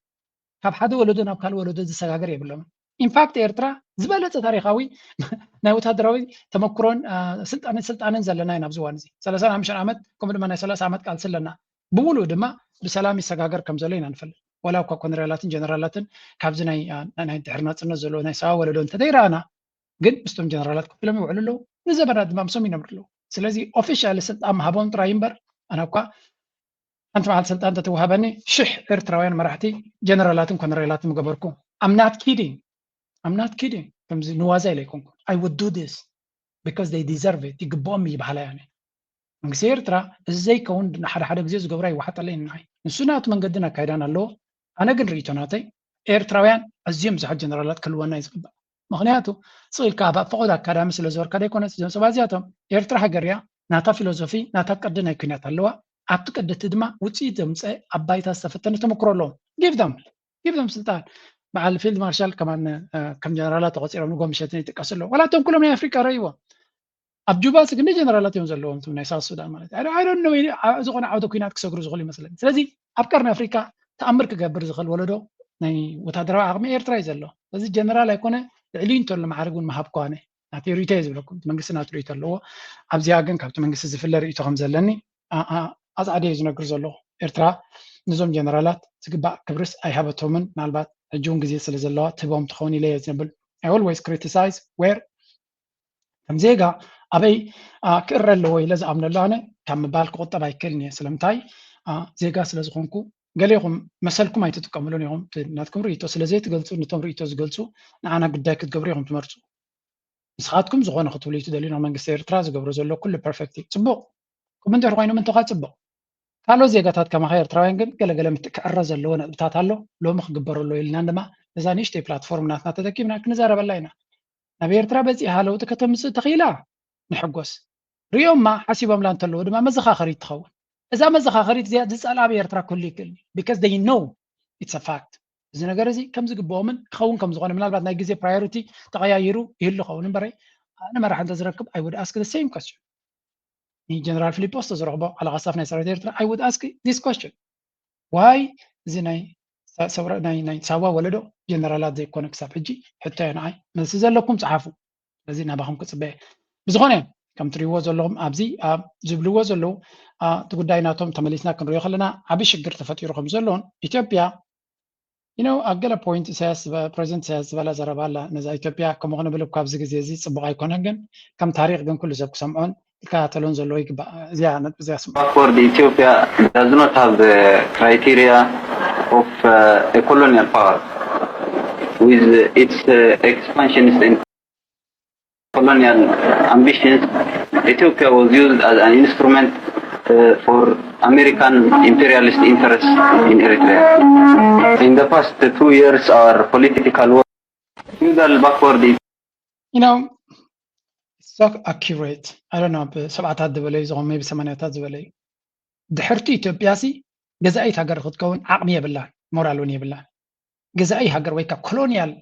ካብ ሓደ ወለዶ ናብ ካልእ ወለዶ ዝሰጋገር የብሎም ኢንፋክት ኤርትራ ዝበለፀ ታሪኻዊ ናይ ወታደራዊ ተመክሮን ስልጣንን ዘለና ኢና ኣብዚ እዋን እዚ 35 ዓመት ከምኡ ድማ ናይ 30 ዓመት ቃልሲ ኣለና ብሙሉእ ድማ ብሰላም ይሰጋገር ከም ዘሎ ኢና ንፈልጥ ወላ እኳ ኮሎኔላትን ጀነራላትን ካብዚ ናይ ድሕሪ ናፅነት ዘለዎ ናይ ሰባ ወለዶ እንተደይረኣና ግን ምስቶም ጀነራላት ክፍሎም ይውዕሉ ኣለዉ ንዘበናት ድማ ምሶም ይነብሩ ኣለዉ ስለዚ ኦፊሻሊ ስልጣን ምሃቦም ጥራይ እምበር ኣነ እኳ ሓንቲ መዓልቲ ስልጣን እንተተዋሃበኒ 1000 ኤርትራውያን መራሕቲ ጀነራላትን ኮሎኔላትን ምገበርኩ I'm not kidding ከምዚ ንዋዛ ኢለ ይኮንኩ I would do this because they deserve it ይግብኦም ይበሃላ ያኔ መንግስቲ ኤርትራ እዚ ዘይከውን ሓደ ግዜ ዝገብራ ይዋሓጥ ኣለኒ ንዓይ ንሱ ናቱ መንገድን ኣካይዳን ኣለዎ ኣነ ግን ርእይቶ ናተይ ኤርትራውያን ኣዝዮም ብዙሓት ጀነራላት ክህልወና እዩ ዝግባእ ምክንያቱ ስኢልካ ኣብ ፈቆድ ኣካዳሚ ስለ ዝበርካ ደይኮነስ እዞም ሰባት እዚኣቶም ኤርትራ ሃገር እያ ናታ ፊሎሶፊ ናታ ቅዲ ናይ ኩናት ኣለዋ ኣብቲ ቅዲ እቲ ድማ ውፅኢት ዘምፅአ ኣብ ባይታ ዝተፈተነ ተመክሮ ኣለዎም ጊቭ ስልጣን በዓል ፊልድ ማርሻል ከማን ከም ጀነራላት ተቆፂሮም ንጎምሸትን ይጥቀሱ ኣለዉ ዋላቶም ኩሎም ናይ ኣፍሪቃ ረእይዎም ኣብ ጁባ ክንደይ ጀነራላት እዮም ዘለዎም ናይ ሳውት ሱዳን ማለት እዩ ዝኾነ ዓውደ ኩናት ክሰግሩ ዝኽእሉ ይመስለኒ ስለዚ ኣብ ቀርኒ ኣፍሪካ ተኣምር ክገብር ዝኽእል ወለዶ ናይ ወታደራዊ ዓቕሚ ኤርትራ እዩ ዘሎ እዚ ጀነራል ኣይኮነ ልዕልዩ እንተሎ ማዕርግ እውን ምሃብ ከዋነ ናተይ ርእይቶ እየ ዝብለኩም መንግስቲ ናቱ ርእይቶ ኣለዎ ኣብዚኣ ግን ካብቲ መንግስቲ ዝፍለ ርእይቶ ከም ዘለኒ ኣፃዕደ እዩ ዝነግር ዘለኹ ኤርትራ ነዞም ጀነራላት ዝግባእ ክብርስ ኣይሃበቶምን ምናልባት ሕጂ እውን ግዜ ስለ ዘለዋ ትህቦም ትኸውን ኢለ እየ ዝነብል I always criticize where ከም ዜጋ ኣበይ ክእረ ኣለዎ ኢለ ዝኣምነሉ ኣነ ካብ ምባል ክቁጠብ ኣይክእልን እየ ስለምንታይ ዜጋ ስለ ዝኾንኩ ገሌኹም መሰልኩም ኣይትጥቀምሉን ኢኹም ናትኩም ርእይቶ ስለዘይትገልፁ ነቶም ርእይቶ ዝገልፁ ንዓና ጉዳይ ክትገብሩ ኢኹም ትመርፁ ንስኻትኩም ዝኾነ ክትብሉ እዩ ትደልዩ ናብ መንግስቲ ኤርትራ ዝገብሮ ዘሎ ኩሉ ፐርፌክት እዩ ፅቡቕ ከምኡ እንድሕር ኮይኑ ምንተኻ ፅቡቕ ካልኦት ዜጋታት ከማኸ ኤርትራውያን ግን ገለገለ ክዕረ ዘለዎ ነጥብታት ኣሎ ሎሚ ክግበረሎ ኢልና ድማ እዛ ንእሽተይ ፕላትፎርም ናትና ተጠቂምና ክንዛረበላ ኢና ናብ ኤርትራ በፂሓ ለውጢ ከተምፅእ ተኽኢላ ንሕጎስ ርዮምማ ሓሲቦምላ እንተለዎ ድማ መዘኻኸሪት ትኸውን እዛ መዘኻኸሪት እዚኣ ዝፀልኣ ብኤርትራ ክህሉ ይክእል because they know it's a fact እዚ ነገር እዚ ከም ዝግብኦምን ክኸውን ከም ዝኾነ ምናልባት ናይ ግዜ ፕራዮሪቲ ተቐያይሩ ይህሉ ኸውን እምበረይ ኣነ መራሒ እንተዝረክብ I would ask the same question General Filipos ተዝረኽቦ ዓለቓ ስታፍ ናይ ሰራዊት ኤርትራ I would ask this question why እዚ ናይ ሳዋ ወለዶ ጀነራላት ዘይኮነ ክሳብ ሕጂ ሕቶ ንዓይ መልሲ ዘለኩም ፀሓፉ ስለዚ ናባኹም ክፅበየ ብዝኾነ ከም ትሪእዎ ዘለኹም ኣብዚ ዝብልዎ ዘለዉ እቲ ጉዳይ ናቶም ተመሊስና ክንሪኦ ከለና ዓብይ ሽግር ተፈጢሩ ከም ዘለዎን ኢትዮጵያ ኣብ ገለ ፖይንት ፕሬዚደንት ኢሳያስ ዝበላ ዘረባ ኣላ ነዛ ኢትዮጵያ ከምኡ ክንብል ካብዚ ግዜ እዚ ፅቡቅ ኣይኮነን ግን ከም ታሪክ ግን ኩሉ ሰብ ክሰምዖን ይከታተሎን ዘለዎ ይግባእ እዚኣ ነጥቢ እዚኣ ስምዖ Backward Ethiopia does not have the criteria of a colonial power with its expansionist and colonial ambitions. Ethiopia was used as an instrument for American imperialist interests in Eritrea. In the past 2 years, our political work feudal backward. so accurate I don't know بسبعات دبلي زغم maybe 8 دبلي دحرتي ኢትዮጵያ ሲ ገዛኢት ሃገር ክትከውን ዓቕሚ የብላን ሞራል እውን የብላን ገዛኢ ሃገር ወይ ካብ ኮሎኒያል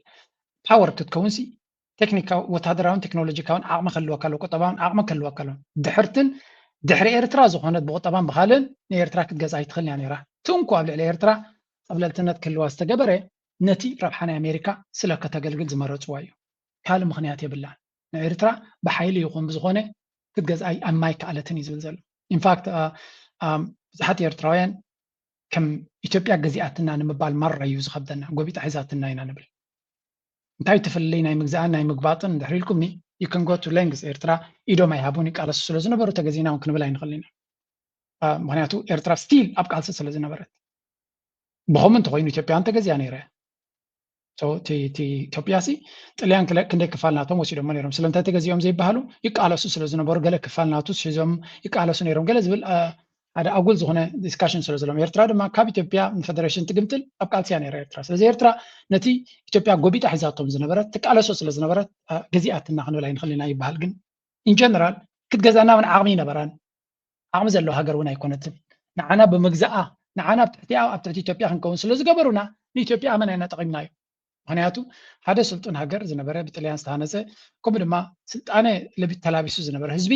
ፓወር ክትከውን ሲ ቴክኒካዊ ወታደራውን ቴክኖሎጂካውን ዓቕሚ ከልወካ ኣሎ ቁጠባውን ዓቕሚ ከልወካ ኣሎ ድሕርትን ድሕሪ ኤርትራ ዝኾነት ብቁጠባን ብካልን ንኤርትራ ክትገዛኢ ትኽእል እያ ነይራ ትንኳ ኣብ ልዕሊ ኤርትራ ፀብለልትነት ክህልዋ ዝተገበረ ነቲ ረብሓ ናይ ኣሜሪካ ስለ ከተገልግል ዝመረፅዋ እዩ ካልእ ምክንያት የብላን ንኤርትራ ብሓይሊ ይኹን ብዝኾነ ክትገዛኢ ኣብ ማይ ከኣለትን እዩ ዝብል ዘሎ ኢንፋክት ብዙሓት ኤርትራውያን ከም ኢትዮጵያ ገዚኣትና ንምባል መራ እዩ ዝከብደና ጎቢጣ ሒዛትና ኢና ንብል እንታይ ትፍልይ ናይ ምግዛእን ናይ ምግባጥን እንድሕር ኢልኩምኒ you can go to lengths ኤርትራ ኢዶም ኣይሃቡን ይቃለሱ ስለ ዝነበሩ ተገዚና እውን ክንብል ኣይንኽእል ኢና ምክንያቱ ኤርትራ ስቲል ኣብ ቃልሲ ስለ ዝነበረት ብኸምኡ እንተኮይኑ ኢትዮጵያ እንተገዚኣ ነይረ ኢትዮጵያ ሲ ጥልያን ክንደይ ክፋልናቶም ወሲዶሞ ነይሮም ስለምንታይ ተገዚኦም ዘይበሃሉ ይቃለሱ ስለ ዝነበሩ ገለ ክፋልናቱ ሒዞም ይቃለሱ ነይሮም ገለ ዝብል ሓደ ኣጉል ዝኾነ ዲስካሽን ስለ ዘሎም ኤርትራ ድማ ካብ ኢትዮጵያ ፌደሬሽን ትግምትል ኣብ ቃልሲያ ነይራ ኤርትራ ስለዚ ኤርትራ ነቲ ኢትዮጵያ ጎቢጣ ሒዛቶም ዝነበረት ትቃለሶ ስለ ዝነበረት ገዚኣትና ክንብል ኣይንኽእል ኢና ይበሃል ግን ኢን ጀነራል ክትገዛና ምን ዓቕሚ ይነበራን ዓቕሚ ዘለዎ ሃገር እውን ኣይኮነትን ንዓና ብምግዛኣ ንዓና ኣብ ትሕቲ ኢትዮጵያ ክንከውን ስለ ዝገበሩና ንኢትዮጵያ ኣመናይና ጠቒምናዮ ምክንያቱ ሓደ ስልጡን ሃገር ዝነበረ ብጥልያን ዝተሃነፀ ከምኡ ድማ ስልጣነ ተላቢሱ ዝነበረ ህዝቢ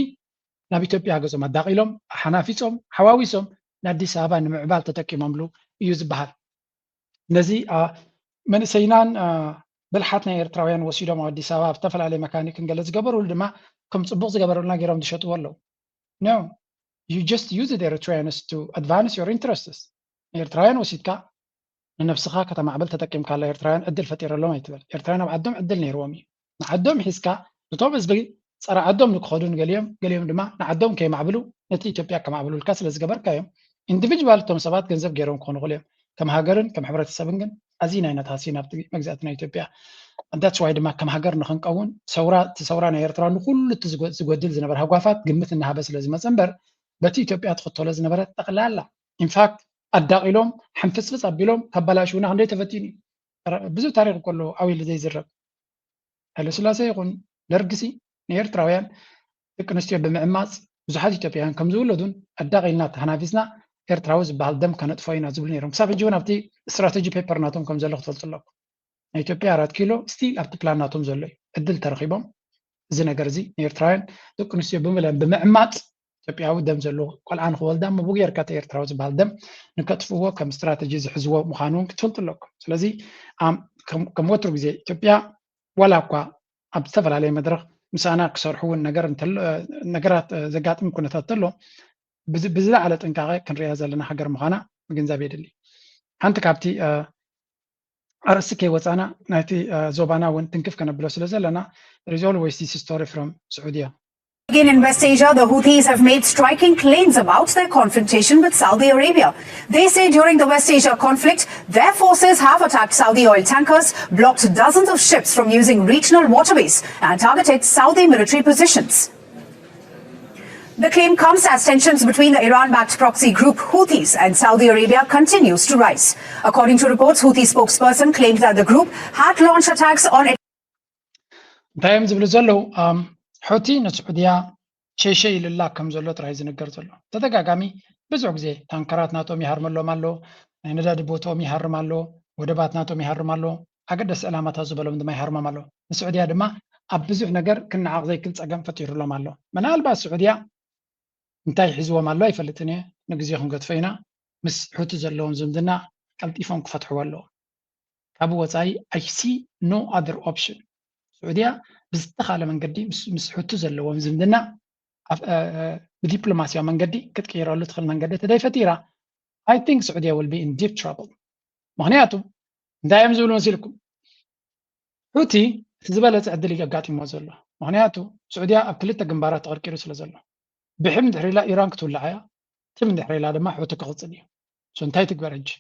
ናብ ኢትዮጵያ ገዞም ኣዳቂሎም ሓናፊፆም ሓዋዊሶም ንኣዲስ ኣበባ ንምዕባል ተጠቂሞምሉ እዩ ዝበሃል ነዚ መንእሰይናን ብልሓት ናይ ኤርትራውያን ወሲዶም ኣብ ኣዲስ ኣበባ ብዝተፈላለየ መካኒክ ገለ ዝገበርሉ ድማ ከም ፅቡቅ ዝገበሩልና ገይሮም ዝሸጥዎ ኣለዉ no you just use the Eritreans to advance your interests ኤርትራውያን ወሲድካ ንነፍስኻ ከተማዕበል ተጠቂምካ ኣላ ኤርትራውያን ዕድል ፈጢረሎም ኣይትበል ኤርትራውያን ኣብ ዓዶም ዕድል ነይርዎም እዩ ንዓዶም ሒዝካ እቶም ህዝቢ ፀረ ዓዶም ንክኸዱን ገሊኦም ድማ ንዓዶም ከይማዕብሉ ነቲ ኢትዮጵያ ከማዕብሉልካ ስለ ዝገበርካዮም ኢንዲቪጁዋል እቶም ሰባት ገንዘብ ገይሮም ክኾኑ ይኽእሉ እዮም ከም ሃገርን ከም ሕብረተሰብን ግን ኣዝና ኢና ተሃሲና ኣብቲ መግዛእትና ኢትዮጵያ that's why ድማ ከም ሃገር ንክንቀውን ሰውራ ናይ ኤርትራ ንኩሉ እቲ ዝጎድል ዝነበረ ሃጓፋት ግምት እናሃበ ስለ ዝመፀ እምበር በቲ ኢትዮጵያ ትኽተሎ ዝነበረ ጠቕላላ ኢንፋክት ኣዳቂሎም ሕንፍፅፍፅ ኣቢሎም ካባላሽውና ክንደይ ተፈቲኑ ብዙ ታሪክ ከሎ ዓብዪ ዘይዝረብ ሃይለስላሴ ይኹን ደርግሲ ንኤርትራውያን ደቂ ኣንስትዮ ብምዕማፅ ብዙሓት ኢትዮጵያውያን ከም ዝውለዱን ኣዳቂልና ተሓናፊስና ኤርትራዊ ዝበሃል ደም ከነጥፎ ኢና ዝብሉ ነይሮም ክሳብ ሕጂ እውን ኣብቲ ስትራቴጂ ፔፐር ናቶም ከም ዘሎ ክትፈልጡ ኣለኩም ናይ ኢትዮጵያ 4 ኪሎ ስቲል ኣብቲ ፕላን ናቶም ዘሎ እዩ ዕድል ተረኺቦም እዚ ነገር እዚ ንኤርትራውያን ደቂ ኣንስትዮ ብምዕማፅ ኢትዮጵያዊ ደም ዘለዎ ቆልዓ ንክወልዳ ምቡግ ጌርካ እቲ ኤርትራዊ ዝበሃል ደም ንከጥፍዎ ከም ስትራቴጂ ዝሕዝዎ ምዃኑ እውን ክትፈልጡ ኣለኩም ስለዚ ከም ወትሩ ግዜ ኢትዮጵያ ዋላ እኳ ኣብ ዝተፈላለየ መድረክ ምሳና ክሰርሑ እውን ነገራት ዘጋጥም ኩነታት ተሎ ብዝለዓለ ጥንቃቐ ክንሪኣ ዘለና ሃገር ምዃና ምግንዛብ የድሊ ሓንቲ ካብቲ ኣርእስቲ ከይወፃና ናይቲ ዞባና እውን ትንክፍ ከነብሎ ስለ ዘለና there is always this story from Saudia. Again, in West Asia, the Houthis have made striking claims about their confrontation with Saudi Arabia. They say during the West Asia conflict, their forces have attacked Saudi oil tankers, blocked dozens of ships from using regional waterways, and targeted Saudi military positions. The claim comes as tensions between the Iran-backed proxy group Houthis and Saudi Arabia continues to rise. According to reports, Houthi spokesperson claimed that the group had launched attacks on ሑቲ ንስዑድያ ሸሸይ ኢልላ ከም ዘሎ ጥራይ ዝነገር ዘሎ ተደጋጋሚ ብዙሕ ግዜ ታንከራት ናቶም ይሃርመሎም ኣሎ ናይ ነዳዲ ቦታኦም ይሃርም ኣሎ ወደባት ናቶም ይሃርም ኣሎ ኣገደስ ዕላማታት ዝበሎም ድማ ይሃርሞም ኣሎ ንስዑድያ ድማ ኣብ ብዙሕ ነገር ክንዓቕ ዘይክል ፀገም ፈጢሩሎም ኣሎ ምናልባት ስዑድያ እንታይ ሒዝዎም ኣሎ ኣይፈልጥን እየ ንግዜ ክንገድፎ ኢና ምስ ሑቲ ዘለዎም ዝምድና ቀልጢፎም ክፈትሕዎ ኣለዎ ካብ ወፃኢ I see no other option ስዑድያ ብዝተኻለ መንገዲ ምስ ሑቲ ዘለዎም ዝምድና ብዲፕሎማስያዊ መንገዲ ክትቀይረሉ ትኽእል መንገዲ ተደይፈጢራ I think Saudia will be in deep trouble ምክንያቱ እንታይ እዮም ዝብሉ መሲልኩም ሑቲ ዝበለፀ ዕድል ይጋጥሞ ዘሎ ምክንያቱ ስዑድያ ኣብ ክልተ ግንባራት ተቐርቂሩ ስለ ዘሎ ብሕም ድሕሪ ኢላ ኢራን ክትውላዕ እያ ትም ድሕሪ ኢላ ድማ ሑቲ ክቕፅል እዩ እንታይ ትግበር ሕጂ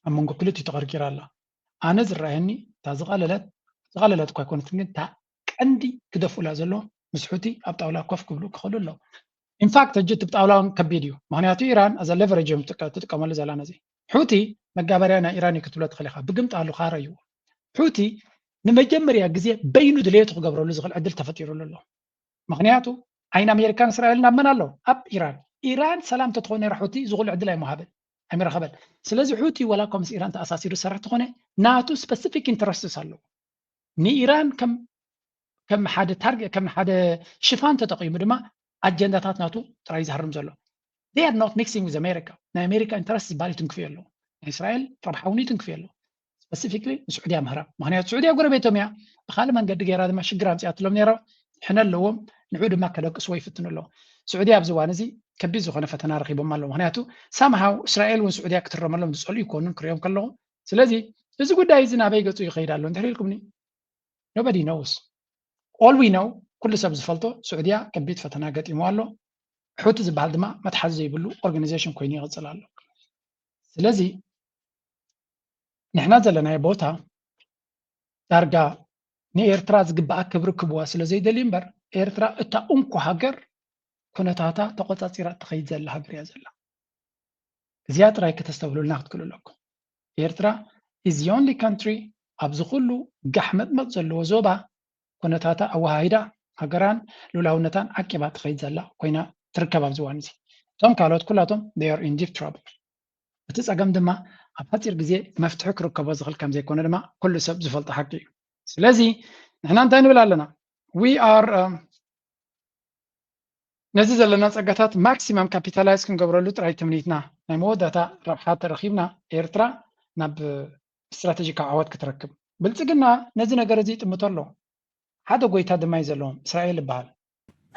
ኣብ መንጎ ክልቲኡ ተቐርቂራ ኣላ ኣነ ዝረአየኒ እታ ዝቐለለት እኳ ኣይኮነትን ግን እታ ቀንዲ ክደፍኡላ ዘሎ ምስ ሑቲ ኣብ ጣውላ ኮፍ ክብሉ ክኽእሉ ኣለዉ ኢንፋክት ሕጂ እቲ ብጣውላ ከቢድ እዩ ምክንያቱ ኢራን ኣዘ ሌቨሬጅ እዮም ትጥቀመሉ ዘላ ነዚ ሑቲ መጋበርያ ናይ ኢራን እዩ ክትብሎ ትኽእል ኢኻ ብግምጣሉ ካረ እዩ ሑቲ ንመጀመርያ ግዜ በይኑ ድሌቱ ክገብረሉ ዝኽእል ዕድል ተፈጢሩሉ ኣሎ ምክንያቱ ዓይን ኣሜሪካን እስራኤልን ኣብ መን ኣሎ ኣብ ኢራን ሰላም ተትኾነ ሑቲ ዝቑልዕ ዕድል ኣይምረኸበን ስለዚ ሑቲ ወላ ከምስ ኢራን ተኣሳሲሩ ዝሰርሕ ተኾነ ናቱ ስፔሲፊክ ኢንተረስትስ ኣለዎ ንኢራን ከም ሓደ ታርጌት ከም ሓደ ሽፋን ተጠቂሙ ድማ ኣጀንዳታት ናቱ ጥራይ ዝሃርም ዘሎ they are not mixing with America ናይ ኣሜሪካ ኢንተረስት ዝባል ትንክፍዮ ኣለዎ ናይ እስራኤል ረብሓውኒ ትንክፍዮ ኣለዎ ስፔሲፊክሊ ንስዑድያ ምህራብ ምክንያቱ ስዑድያ ጎረቤቶም እያ ብካልእ መንገዲ ገይራ ድማ ሽግር ኣምፅኣትሎም ነይራ ሕነ ኣለዎም ንዑ ድማ ከደቅስዎ ይፍትኑ ኣለዎ ስዑድያ ኣብዚ እዋን እዚ ከቢድ ዝኾነ ፈተና ረኺቦም ኣለዎ ምክንያቱ ሳምሃው እስራኤል እውን ስዑድያ ክትረመሎም ዝፀልኡ ይኮኑን ክሪኦም ከለኹ ስለዚ እዚ ጉዳይ እዚ ናበይ ገፁ ይኸይድ ኣሎ እንድሕር ኢልኩምኒ nobody knows all we know ኩሉ ሰብ ዝፈልጦ ስዑድያ ከቢድ ፈተና ገጢሞ ኣሎ ሑቲ ዝበሃል ድማ መትሓዚ ዘይብሉ ኦርጋናይዜሽን ኮይኑ ይቕፅል ኣሎ ስለዚ ንሕና ዘለናዮ ቦታ ዳርጋ ንኤርትራ ዝግባኣ ክብሪ ክብዋ ስለ ዘይደልዩ እምበር ኤርትራ እታ እንኳ ሃገር ኩነታታ ተቆፃፂራ ትኸይድ ዘላ ሃገር እያ ዘላ እዚኣ ጥራይ ከተስተብህሉልና ክትክእሉ ኣለኩም ኤርትራ is the only country ኣብዚ ኩሉ ጋሕመጥመጥ ዘለዎ ዞባ ኩነታታ ኣወሃሂዳ ሃገራን ሉላውነታን ዓቂባ ትኸይድ ዘላ ኮይና ትርከብ ኣብዚ እዋን እዚ እቶም ካልኦት ኩላቶም they are in deep trouble እቲ ፀገም ድማ ኣብ ሓፂር ግዜ መፍትሒ ክርከቦ ዝኽእል ከም ዘይኮነ ድማ ኩሉ ሰብ ዝፈልጦ ሓቂ እዩ ስለዚ ንሕና እንታይ ንብል ኣለና we are ነዚ ዘለና ፀጋታት ማክሲመም ካፒታላይዝ ክንገብረሉ ጥራይ ትምኒትና ናይ መወዳእታ ረብሓ ተረኺብና ኤርትራ ናብ ስትራቴጂካዊ ዓወት ክትረክብ ብልፅግና ነዚ ነገር እዚ ይጥምቶ ኣሎ ሓደ ጎይታ ድማ እዩ ዘለዎም እስራኤል ይበሃል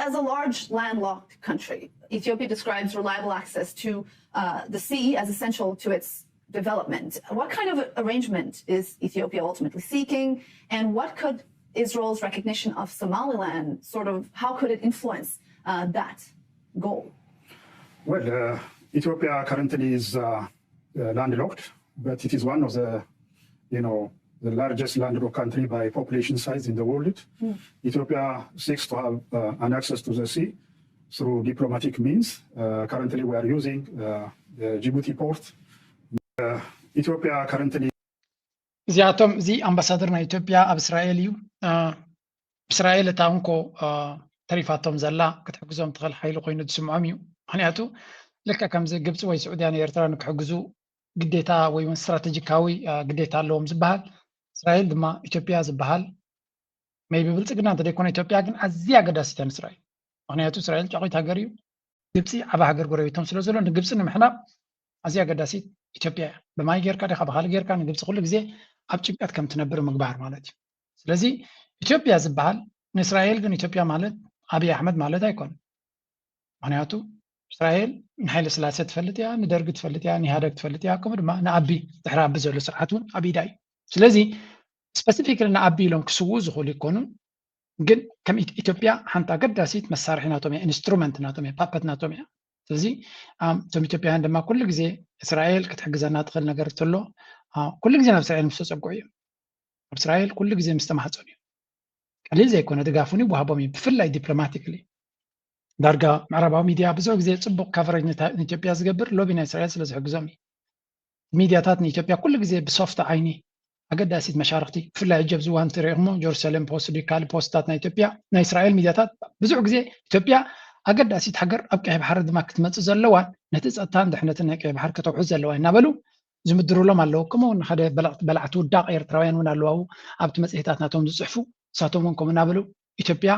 As a large landlocked country, Ethiopia describes reliable access to the sea as essential to its development. What kind of arrangement is Ethiopia ultimately seeking, and what could Israel's recognition of Somaliland how could it influence that goal? Well, Ethiopia currently is landlocked, but it is one of the, the largest landlocked country by population size in the world. Ethiopia seeks to have an access to the sea through diplomatic means. Currently, we are using the Djibouti port. Ethiopia currently. እዚኣቶም እዚ ኣምባሳደር ናይ ኢትዮጵያ ኣብ እስራኤል እዩ እስራኤል እታ እንኮ ተሪፋቶም ዘላ ክትሕግዞም ትኽእል ሓይሊ ኮይኑ ዝስምዖም እዩ ምክንያቱ ልክዕ ከምዚ ግብፂ ወይ ስዑድያ ንኤርትራ ንክሕግዙ ግዴታ ወይ እውን ስትራቴጂካዊ ግዴታ ኣለዎም ዝበሃል እስራኤል ድማ ኢትዮጵያ ዝበሃል ሜይ ብብልፅግና እንተደይኮነ ኢትዮጵያ ግን ኣዝያ ኣገዳሲት እያ ንእስራኤል ምክንያቱ እስራኤል ጫቂት ሃገር እዩ ግብፂ ዓብ ሃገር ጎረቤቶም ስለ ዘሎ ንግብፂ ንምሕናብ ኣዝያ ኣገዳሲት ኢትዮጵያ እያ ብማይ ጌርካ ዲኻ ብካልእ ጌርካ ንግብፂ ኩሉ ግዜ ኣብ ጭንቀት ከም ትነብር ምግባር ማለት እዩ ስለዚ ኢትዮጵያ ዝበሃል ንእስራኤል ግን ኢትዮጵያ ማለት ኣብይ ኣሕመድ ማለት ኣይኮነን ምክንያቱ እስራኤል ንሓይለ ስላሴ ትፈልጥ እያ ንደርጊ ትፈልጥ እያ ንኢህደግ ትፈልጥ እያ ከምኡ ድማ ንኣቢ ድሕሪ ኣቢ ዘሎ ስርዓት እውን ኣብ ኢዳ እዩ ስለዚ ስፔሲፊክሊ ንኣቢ ኢሎም ክስውኡ ዝኽእሉ ይኮኑን ግን ከም ኢትዮጵያ ሓንቲ ኣገዳሲት መሳርሒ ናቶም እያ ኢንስትሩመንት ናቶም እያ ፓፐት ናቶም እያ ስለዚ እቶም ኢትዮጵያውያን ድማ ኩሉ ግዜ እስራኤል ክትሕግዘና ትኽእል ነገር እንተሎ ኩሉ ግዜ ናብ እስራኤል ምስ ተፀጉዑ እዮም ኣብ እስራኤል ኩሉ ግዜ ምስ ተማሓፀኑ እዮም ቀሊል ዘይኮነ ድጋፉን ይወሃቦም እዩ ብፍላይ ዲፕሎማቲክሊ ዳርጋ ምዕራባዊ ሚድያ ብዙሕ ግዜ ፅቡቅ ካቨሬጅ ንኢትዮጵያ ዝገብር ሎቢ ናይ እስራኤል ስለ ዝሕግዞም እዩ ሚድያታት ንኢትዮጵያ ኩሉ ግዜ ብሶፍቲ ዓይኒ ኣገዳሲት መሻርክቲ ብፍላይ ሕጂ ኣብዚ እዋን ትሪኢኹሞ ጀሩሳሌም ፖስት ካልእ ፖስትታት ናይ ኢትዮጵያ ናይ እስራኤል ሚድያታት ብዙሕ ግዜ ኢትዮጵያ ኣገዳሲት ሃገር ኣብ ቀይሕ ባሕሪ ድማ ክትመፅእ ዘለዋን ነቲ ፀጥታን ድሕነትን ናይ ቀይሕ ባሕሪ ከተውሕዝ ዘለዋ እናበሉ ዝምድርሎም ኣለዉ ከምኡውን ሓደ በላዕቲ ውዳቕ ኤርትራውያን እውን ኣለዉ ኣብቲ መፅሄታት ናቶም ዝፅሕፉ ንሳቶም እውን ከምኡ እናበሉ ኢትዮጵያ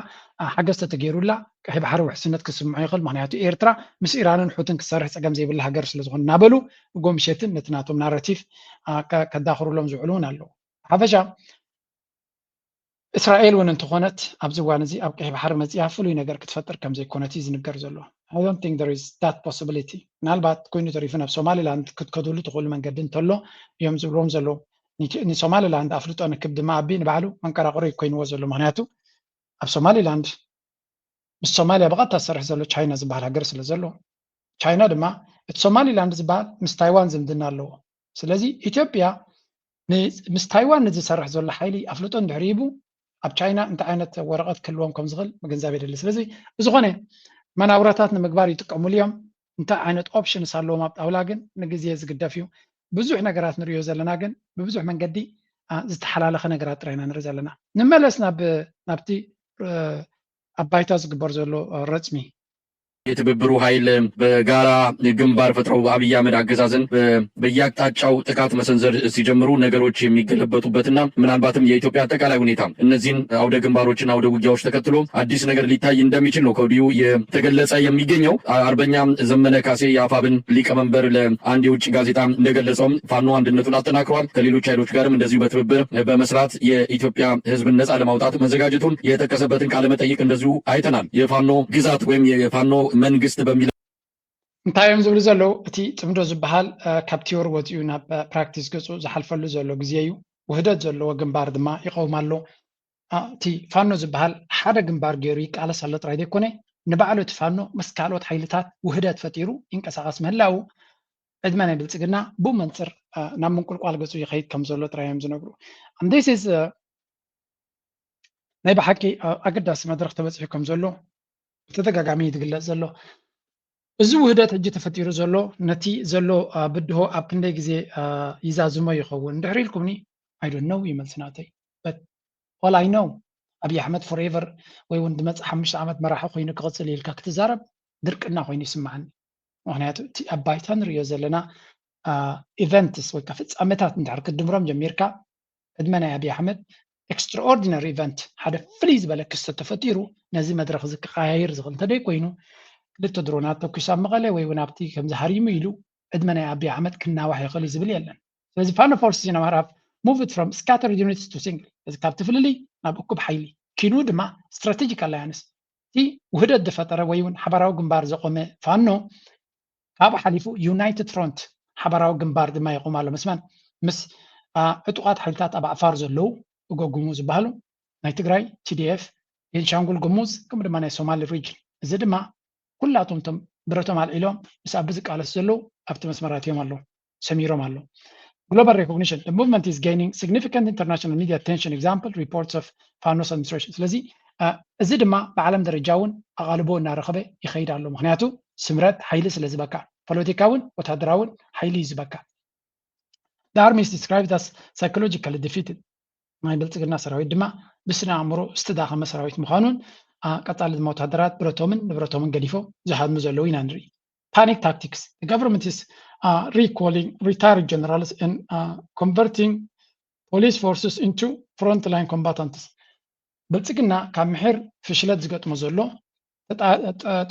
ሓገዝ ተተገይሩላ ቀይሕ ባሕሪ ውሕስነት ክስምዖ ይኽእል ምክንያቱ ኤርትራ ምስ ኢራንን ሑትን ክትሰርሕ ፀገም ዘይብላ ሃገር ስለዝኾነ እናበሉ ጎምሸትን ነቲ ናቶም ናረቲቭ ከዳኽሩሎም ዝውዕሉ እውን ኣለዉ ሓፈሻ እስራኤል እውን እንትኾነት ኣብዚ እዋን እዚ ኣብ ቀይሕ ባሕሪ መፅያ ፍሉይ ነገር ክትፈጥር ከም ዘይኮነት እዩ ዝንገር ዘሎ I don't think there is that possibility ምናልባት ኮይኑ ተሪፉ ናብ ሶማሊላንድ ክትከድሉ ትኽእሉ መንገዲ እንተሎ እዮም ዝብልዎም ዘለዉ ንሶማሊላንድ ኣፍልጦ ንክብ ድማ ኣቢ ንባዕሉ መንቀራቅሮ ኮይንዎ ዘሎ ምክንያቱ ኣብ ሶማሊላንድ ምስ ሶማልያ ብቐጥታ ዝሰርሕ ዘሎ ቻይና ዝበሃል ሃገር ስለ ዘሎ ቻይና ድማ እቲ ሶማሊላንድ ዝበሃል ምስ ታይዋን ዝምድና ኣለዎ ስለዚ ኢትዮጵያ ምስ ታይዋን ዝሰርሕ ዘሎ ሓይሊ ኣፍልጦ እንድሕር ሂቡ ኣብ ቻይና እንታይ ዓይነት ወረቐት ክህልዎም ከም ዝኽእል ምግንዛብ የድሊ ስለዚ ብዝኾነ መናውረታት ንምግባር ይጥቀሙሉ እዮም እንታይ ዓይነት ኦፕሽንስ ኣለዎም ኣብ ጣውላ ግን ንግዜ ዝግደፍ እዩ ብዙሕ ነገራት ንሪኦ ዘለና ግን ብብዙሕ መንገዲ ዝተሓላለኸ ነገራት ጥራይና ንርኢ ዘለና ንመለስ ናብቲ ኣባይታ ዝግበር ዘሎ ረፅሚ የትብብሩ ኃይል በጋራ ግንባር ፈጥረው አብይ አህመድ አገዛዝን በየአቅጣጫው ጥቃት መሰንዘር ሲጀምሩ ነገሮች የሚገለበጡበትና ምናልባትም የኢትዮጵያ አጠቃላይ ሁኔታ እነዚህን አውደ ግንባሮችና አውደ ውጊያዎች ተከትሎ አዲስ ነገር ሊታይ እንደሚችል ነው ከወዲሁ የተገለጸ የሚገኘው። አርበኛ ዘመነ ካሴ የአፋብን ሊቀመንበር ለአንድ የውጭ ጋዜጣ እንደገለጸውም ፋኖ አንድነቱን አጠናክሯል፣ ከሌሎች ኃይሎች ጋርም እንደዚሁ በትብብር በመስራት የኢትዮጵያ ሕዝብን ነጻ ለማውጣት መዘጋጀቱን የጠቀሰበትን ቃለ መጠይቅ እንደዚሁ አይተናል። የፋኖ ግዛት ወይም የፋኖ መንግስት በሚል እንታይ እዮም ዝብሉ ዘለው እቲ ጥምዶ ዝበሃል ካብ ቲዮሪ ወፂኡ ናብ ፕራክቲስ ገፁ ዝሓልፈሉ ዘሎ ግዜ እዩ። ውህደት ዘለዎ ግንባር ድማ ይቀውም ኣሎ። እቲ ፋኖ ዝበሃል ሓደ ግንባር ገይሩ ይቃለስ ኣሎ ጥራይ ዘይኮነ ንባዕሉ እቲ ፋኖ ምስ ካልኦት ሓይልታት ውህደት ፈጢሩ ይንቀሳቀስ ምህላው ዕድመ ናይ ብልፅግና ብኡ መንፅር ናብ ምንቁልቋል ገፁ ይኸይድ ከም ዘሎ ጥራይ እዮም ዝነግሩ። ንዴስስ ናይ ብሓቂ ኣገዳሲ መድረክ ተበፂሑ ከም ዘሎ ተደጋጋሚ ይትግለጽ ዘሎ እዚ ውህደት ሕጂ ተፈጢሩ ዘሎ ነቲ ዘሎ ብድሆ ኣብ ክንደይ ግዜ ይዛዝሞ ይኸውን ድሕሪ ኢልኩምኒ I don't know ይመልስናተይ but all I know ኣብይ ኣሕመድ forever ወይ እውን ድመፅእ 5 ዓመት መራሒ ኮይኑ ክቕፅል ኢልካ ክትዛረብ ድርቅና ኮይኑ ይስማዓኒ። ምክንያቱ እቲ ኣብ ባይታ ንሪኦ ዘለና ኢቨንትስ ወይ ከዓ ፍፃመታት እንድሕር ክድምሮም ጀሚርካ ዕድመ ናይ ኣብይ ኣሕመድ ኤክስትራኦርዲነሪ ኢቨንት ሓደ ፍልይ ዝበለ ክስተት ተፈጢሩ ነዚ መድረክ እዚ ክቀያይር ዝኽእል እንተደይ ኮይኑ ክልተ ድሮናት ተኪሱ ኣብ መቐለ ወይ እውን ኣብቲ ከምዚ ሃሪሙ ኢሉ ዕድመ ናይ ኣብይ ኣሕመድ ክናዋሕ ይኽእል ዝብል የለን። ስለዚ ፋኖ ፎርስስ ኢን ኣምሃራ moved from scattered units to single እዚ ካብ ትፍልልይ ናብ እኩብ ሓይሊ ኪኑ ድማ ስትራቴጂክ ኣላያንስ እቲ ውህደት ዝፈጠረ ወይ እውን ሓበራዊ ግንባር ዘቆመ ፋኖ ካብኡ ሓሊፉ ዩናይትድ ፍሮንት ሓበራዊ ግንባር ድማ ይቆም ኣሎ መስማን ምስ ዕጡቃት ሓይልታት ኣብ ዓፋር ዘለው እጎጉሙ ዝበሃሉ ናይ ትግራይ TDF ቤንሻንጉል ጉሙዝ ከምኡ ድማ ናይ ሶማሊ ሪጅን እዚ ድማ ኩላቶም ቶም ብረቶም ኣልዒሎም ምስ ኣብ ዝቃለስ ዘለው ኣብቲ መስመራት እዮም ኣለዉ ሰሚሮም ኣለዉ። Global recognition. The movement is gaining significant international media attention. Example, reports of Fanos administration. ስለዚ እዚ ድማ ብዓለም ደረጃ እውን ኣቓልቦ እናረኸበ ይኸይድ ኣሎ። ምክንያቱ ስምረት ሓይሊ ስለ ዝበካ ፖለቲካውን ወታደራውን ሓይሊ እዩ ዝበካ። The army is described as psychologically defeated. ናይ ብልፅግና ሰራዊት ድማ ብስነ ኣእምሮ ዝተዳኸመ ሰራዊት ምዃኑን ቀጻሊ ድማ ወታደራት ብረቶምን ንብረቶምን ገዲፎም ዝሃድሙ ዘለው ኢና ንርኢ። Panic tactics. The government is recalling retired generals and converting police forces into frontline combatants. ብልፅግና ካብ ምሕር ፍሽለት ዝገጥሞ ዘሎ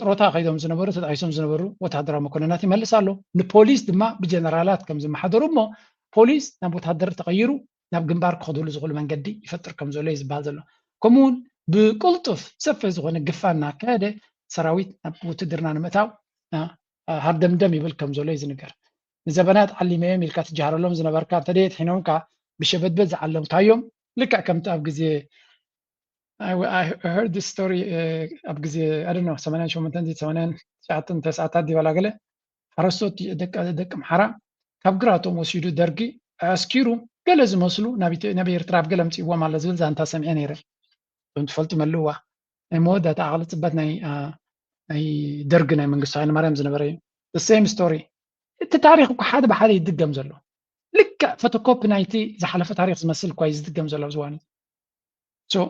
ጥሮታ ከይዶም ዝነበሩ ተጣይሶም ዝነበሩ ወታደራዊ መኮንናት ይመልስ ኣሎ። ንፖሊስ ድማ ብጀነራላት ከም ዝመሓደሩ እሞ ፖሊስ ናብ ወታደር ተቐይሩ ናብ ግንባር ክኸድሉ ዝኽእሉ መንገዲ ይፈጥር ከም ዘሎ እዩ ዝበሃል ዘሎ። ከምኡውን ብቁልጡፍ ሰፊሕ ዝኾነ ግፋ እናካየደ ሰራዊት ናብ ውትድርና ንምእታው ሃርደምደም ይብል ከም ዘሎ እዩ ዝንገር። ንዘበናት ዓሊመዮም ኢልካ ትጃሃረሎም ዝነበርካ ተደየት ሒኖምካ ብሸበድበት ዝዓለምካዮም ልክዕ ከምቲ ኣብ ግዜ I heard this story ኣብ ግዜ I don't know 88 ዲባላ ገለ ሓረስቶት ደቂ ኣምሓራ ካብ ግራቶም ወሲዱ ደርጊ ኣስኪሩ ገለ ዝመስሉ ናብ ኤርትራ ኣብ ገለ ምፅእዎም ኣሎ ዝብል ዛንታ ሰምዐ ነይረ። ከም ትፈልጡ መልዋ ናይ መወዳእታ ኣቕሊ ፅበት ናይ ደርጊ ናይ መንግስቱ ሃይለማርያም ዝነበረ እዩ። the same story እቲ ታሪክ እኮ ሓደ ብሓደ ይድገም ዘሎ ልክዕ ፎቶኮፒ ናይቲ ዝሓለፈ ታሪክ ዝመስል እኳ እዩ ዝድገም ዘሎ ኣብ ዝዋን ሶ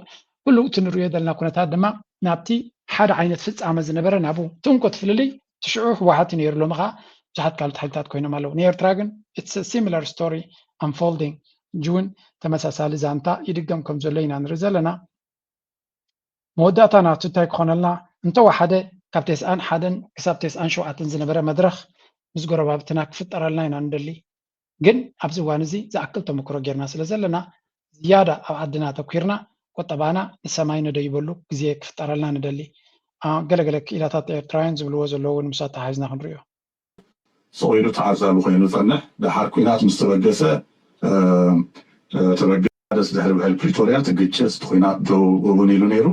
ኩሉ እቲ ንሪኦ ዘለና ኩነታት ድማ ናብቲ ሓደ ዓይነት ፍፃመ ዝነበረ ናብኡ ትንኮ ትፍልልይ ትሽዑ ህወሓት ነይሩ ሎሚ ከዓ ብዙሓት ካልኦት ሓይልታት ኮይኖም ኣለዉ። ንኤርትራ ግን it's a similar story unfolding ጁን ተመሳሳሊ ዛንታ ይድገም ከም ዘሎ ኢና ንርኢ ዘለና። መወዳእታ ናቱ እንታይ ክኾነልና እንተወሓደ ካብ 91 ክሳብ 97 ዝነበረ መድረክ ምስ ጎረባብትና ክፍጠረልና ኢና ንደሊ። ግን ኣብዚ እዋን እዚ ዝኣክል ተመክሮ ጌርና ስለ ዘለና ዝያዳ ኣብ ዓድና ተኲርና ቆጠባና ንሰማይ ነደይበሉ ግዜ ክፍጠረልና ንደሊ። ገለገለ ክኢላታት ኤርትራውያን ዝብልዎ ዘለዎ ንምሳ ተሓሒዝና ክንሪኦ። ሰቂሉ ተዓዛቢ ኮይኑ ዝፀንሕ ድሓር ኩናት ምስ ተበገሰ ተበገስ ድሕሪ ውዕል ፕሪቶርያ ትግጭት ኩናት ደው እውን ኢሉ ነይሩ።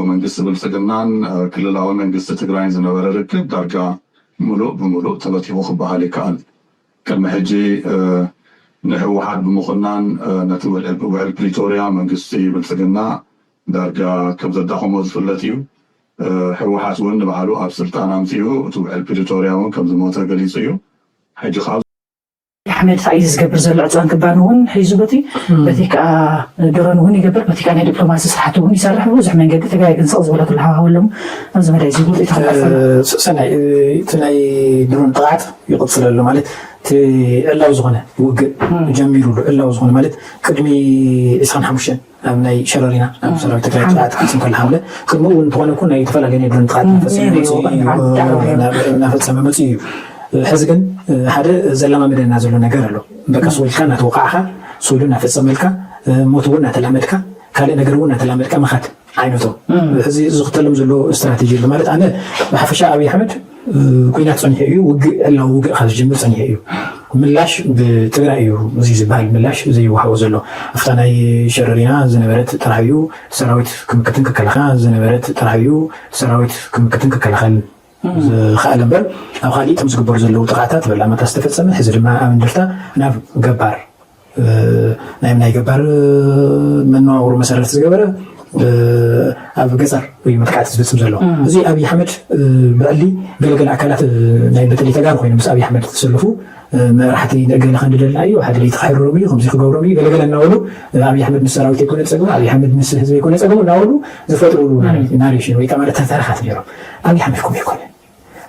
መንግስቲ ብልፅግናን ክልላዊ መንግስቲ ትግራይን ዝነበረ ርክብ ዳርጋ ሙሉእ ብሙሉእ ተበቲኹ ክበሃል ይከኣል። ቅድሚ ሕጂ ንህወሓት ብምኹናን ነቲ ውዕል ፕሪቶርያ መንግስቲ ብልፅግና ዳርጋ ከም ዘዳኸሞ ዝፍለጥ እዩ። ህወሓት እውን ንባዕሉ ኣብ ስልጣን ኣምፂኡ እቲ ውዕል ፕሪቶርያ እውን ከም ዝሞተ ገሊፁ እዩ። ሕጂ أحمد عايز قبل زل عزوان كبانون حيزبتي بتيك درانون يقبل بتيك أنا دبلوماسي صحتون يسرح وزح من قد تجاي إنسان ولا كلها ولهم أنزل ما يزيدون يتخلف سنة تناي درون طاعت يقصر له مالت إلا وزغنا وق جميرو إلا وزغنا مالت كدمي إسخان حمشن أمناي شررينا أم سلام تكلم طاعت اسم كل حملة كل مو نتوانا كنا يتفعل جني درون طاعت نفس سما متي حزقن هذا زلما مدنا زلو نجار له بكسول كان توقعها سولنا في السملكة موتونا تلامدك كله نجرونا تلامدك ما خد عينته هذه زختلم زلو استراتيجية لمالت أنا بحفشة أبي أحمد كوينات صنيعي ولا وجع خارج جمر صنيعي ملاش بتقرأيه زي زبال ملاش زي وحاو زلو أفتنا شررينا زنبرت ترحيو سراويت كم كتنك كلخان زنبرت ترحيو سراويت كم كتنك كلخان خالم بل أو خالي تمسك برزلو تقاطات ولا ما تستفد سمن حزر ما أمن دلتا ناف جبار نايم ناي جبار من نوع مسألة الجبار أبو جزر ويمتكات بس مزلو زي أبي حمد بقلي قلق الأكلات نايم بتلي تجار خوين بس أبي حمد تسلفو ما راح تيجي خند للأيو واحد اللي يتخير ربي خمسة خجور ربي قلق الناولو أبي حمد مسراوي تكون تسقون أبي حمد مس الحزب يكون تسقون ناولو زفت قولو ناريشين ويكمل تثرخات اليوم أبي حمد كم يكون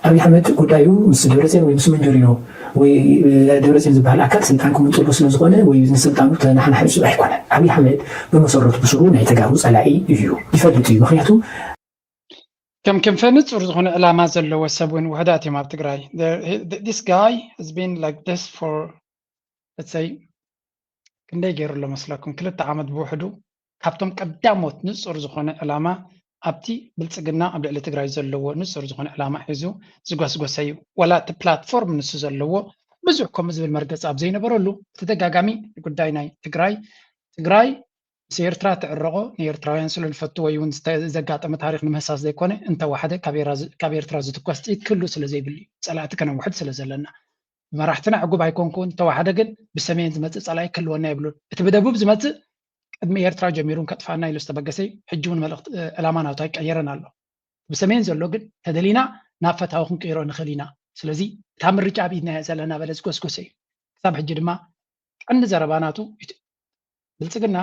أبي حمد قدايو مس دبرتين ويمس منجرينو ودبرتين زبال أكل سلطانكم انتو بس نزقونه ويسلطانو تنحن حبس بحكون أبي حمد بمسرط بشرون يتجاوز على أي يو يفضلتي مخياتو كم فنت ورزقنا علامات زلوا والسبون وهداتي ما بتقراي this guy has been like this for let's say كندي يجروا له مسلاكم كل التعامد بوحدو كابتم قداموت نصر زخونه علامه أبتي بلصقنا قبل اللي تقراي زلوا نصر زخونه علامه حيزو زغوسغوسيو ولا بلاتفورم نص زلوا بزحكم زبل مرقص اب زي نبرلو تدغاغامي ጉዳይ ናይ ትግራይ سيرترا تعرقو نيرتراوያን ስለልፈቱ ወይ ውን ዘጋጠመ ታሪክ ንምሕሳስ ዘይኮነ እንተዋሓደ ካብ ኤርትራ ዝትኳስጢት ክሉ ስለዘይብሉ ፀላእቲ ከነውሕድ ስለዘለና መራሕትና ዕጉብ ኣይኮንኩን ተዋሓደ ግን ብሰሜን ዝመፅእ ፀላኢ ክልወና ይብሉ እቲ ብደቡብ ዝመፅእ ቅድሚ ኤርትራ ጀሚሩን ከጥፋና ኢሉ ዝተበገሰይ ሕጂ ውን መልእኽቲ ዕላማ ናውታይ ቀየረን ኣሎ ብሰሜን ዘሎ ግን ተደሊና ናብ ፈታዊ ክንቅይሮ ንኽእል ኢና ስለዚ እታ ምርጫ ብኢድና ዘለና በለ ዝጎስጎሰ እዩ ክሳብ ሕጂ ድማ ቀንዲ ዘረባናቱ ብልፅግና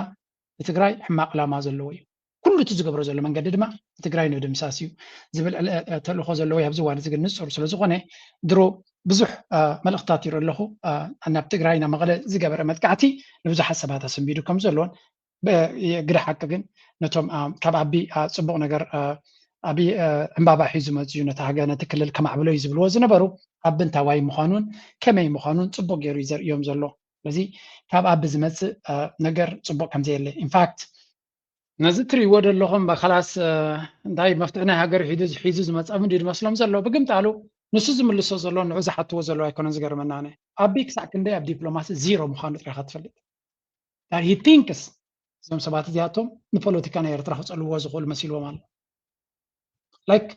ትግራይ ሕማቅ ዕላማ ዘለዎ እዩ ኩሉ እቲ ዝገብሮ ዘሎ መንገዲ ድማ ትግራይ ንድምሳስ እዩ ዝብል ተልእኮ ዘለዎ ኣብዚ እዋን እዚ ግን ንፅሩ ስለዝኾነ ድሮ ብዙሕ መልእኽትታት ይርኢ ኣለኹ ናብ ትግራይ ናብ መቐለ ዝገበረ መጥቃዕቲ ንብዙሓት ሰባት ኣሰንቢዱ ከም ዘለዎን ግደ ሓቂ ግን ነቶም ካብ ዓቢ ፅቡቕ ነገር ዓቢ ዕምባባ ሒዙ መፅዩ ነቲ ሃገር ነቲ ክልል ከማዕብሎ እዩ ዝብልዎ ዝነበሩ ኣብ ብንታዋይ ምዃኑን ከመይ ምዃኑን ፅቡቕ ገይሩ ዘርእዮም ዘሎ ስለዚ ካብ ዓቢ ዝመፅእ ነገር ፅቡቕ ከምዘየለ ኢንፋክት ነዚ ትሪእዎ ዘለኹም በኸላስ እንታይ መፍትሒ ናይ ሃገር ሒዙ ዝመፅእ ምንዲ ድመስሎም ዘሎ ብግምጣሉ ንሱ ዝምልሶ ዘሎ ንዑ ዝሓትዎ ዘሎ ኣይኮነን ዝገርመና ነ ዓቢ ክሳዕ ክንደይ ኣብ ዲፕሎማሲ ዚሮ ምዃኑ ጥሪኻ ትፈልጥ ሂ ቲንክስ እዞም ሰባት እዚኣቶም ንፖለቲካ ናይ ኤርትራ ክፀልዎ ዝኽእሉ መሲልዎም ኣሎ ላይክ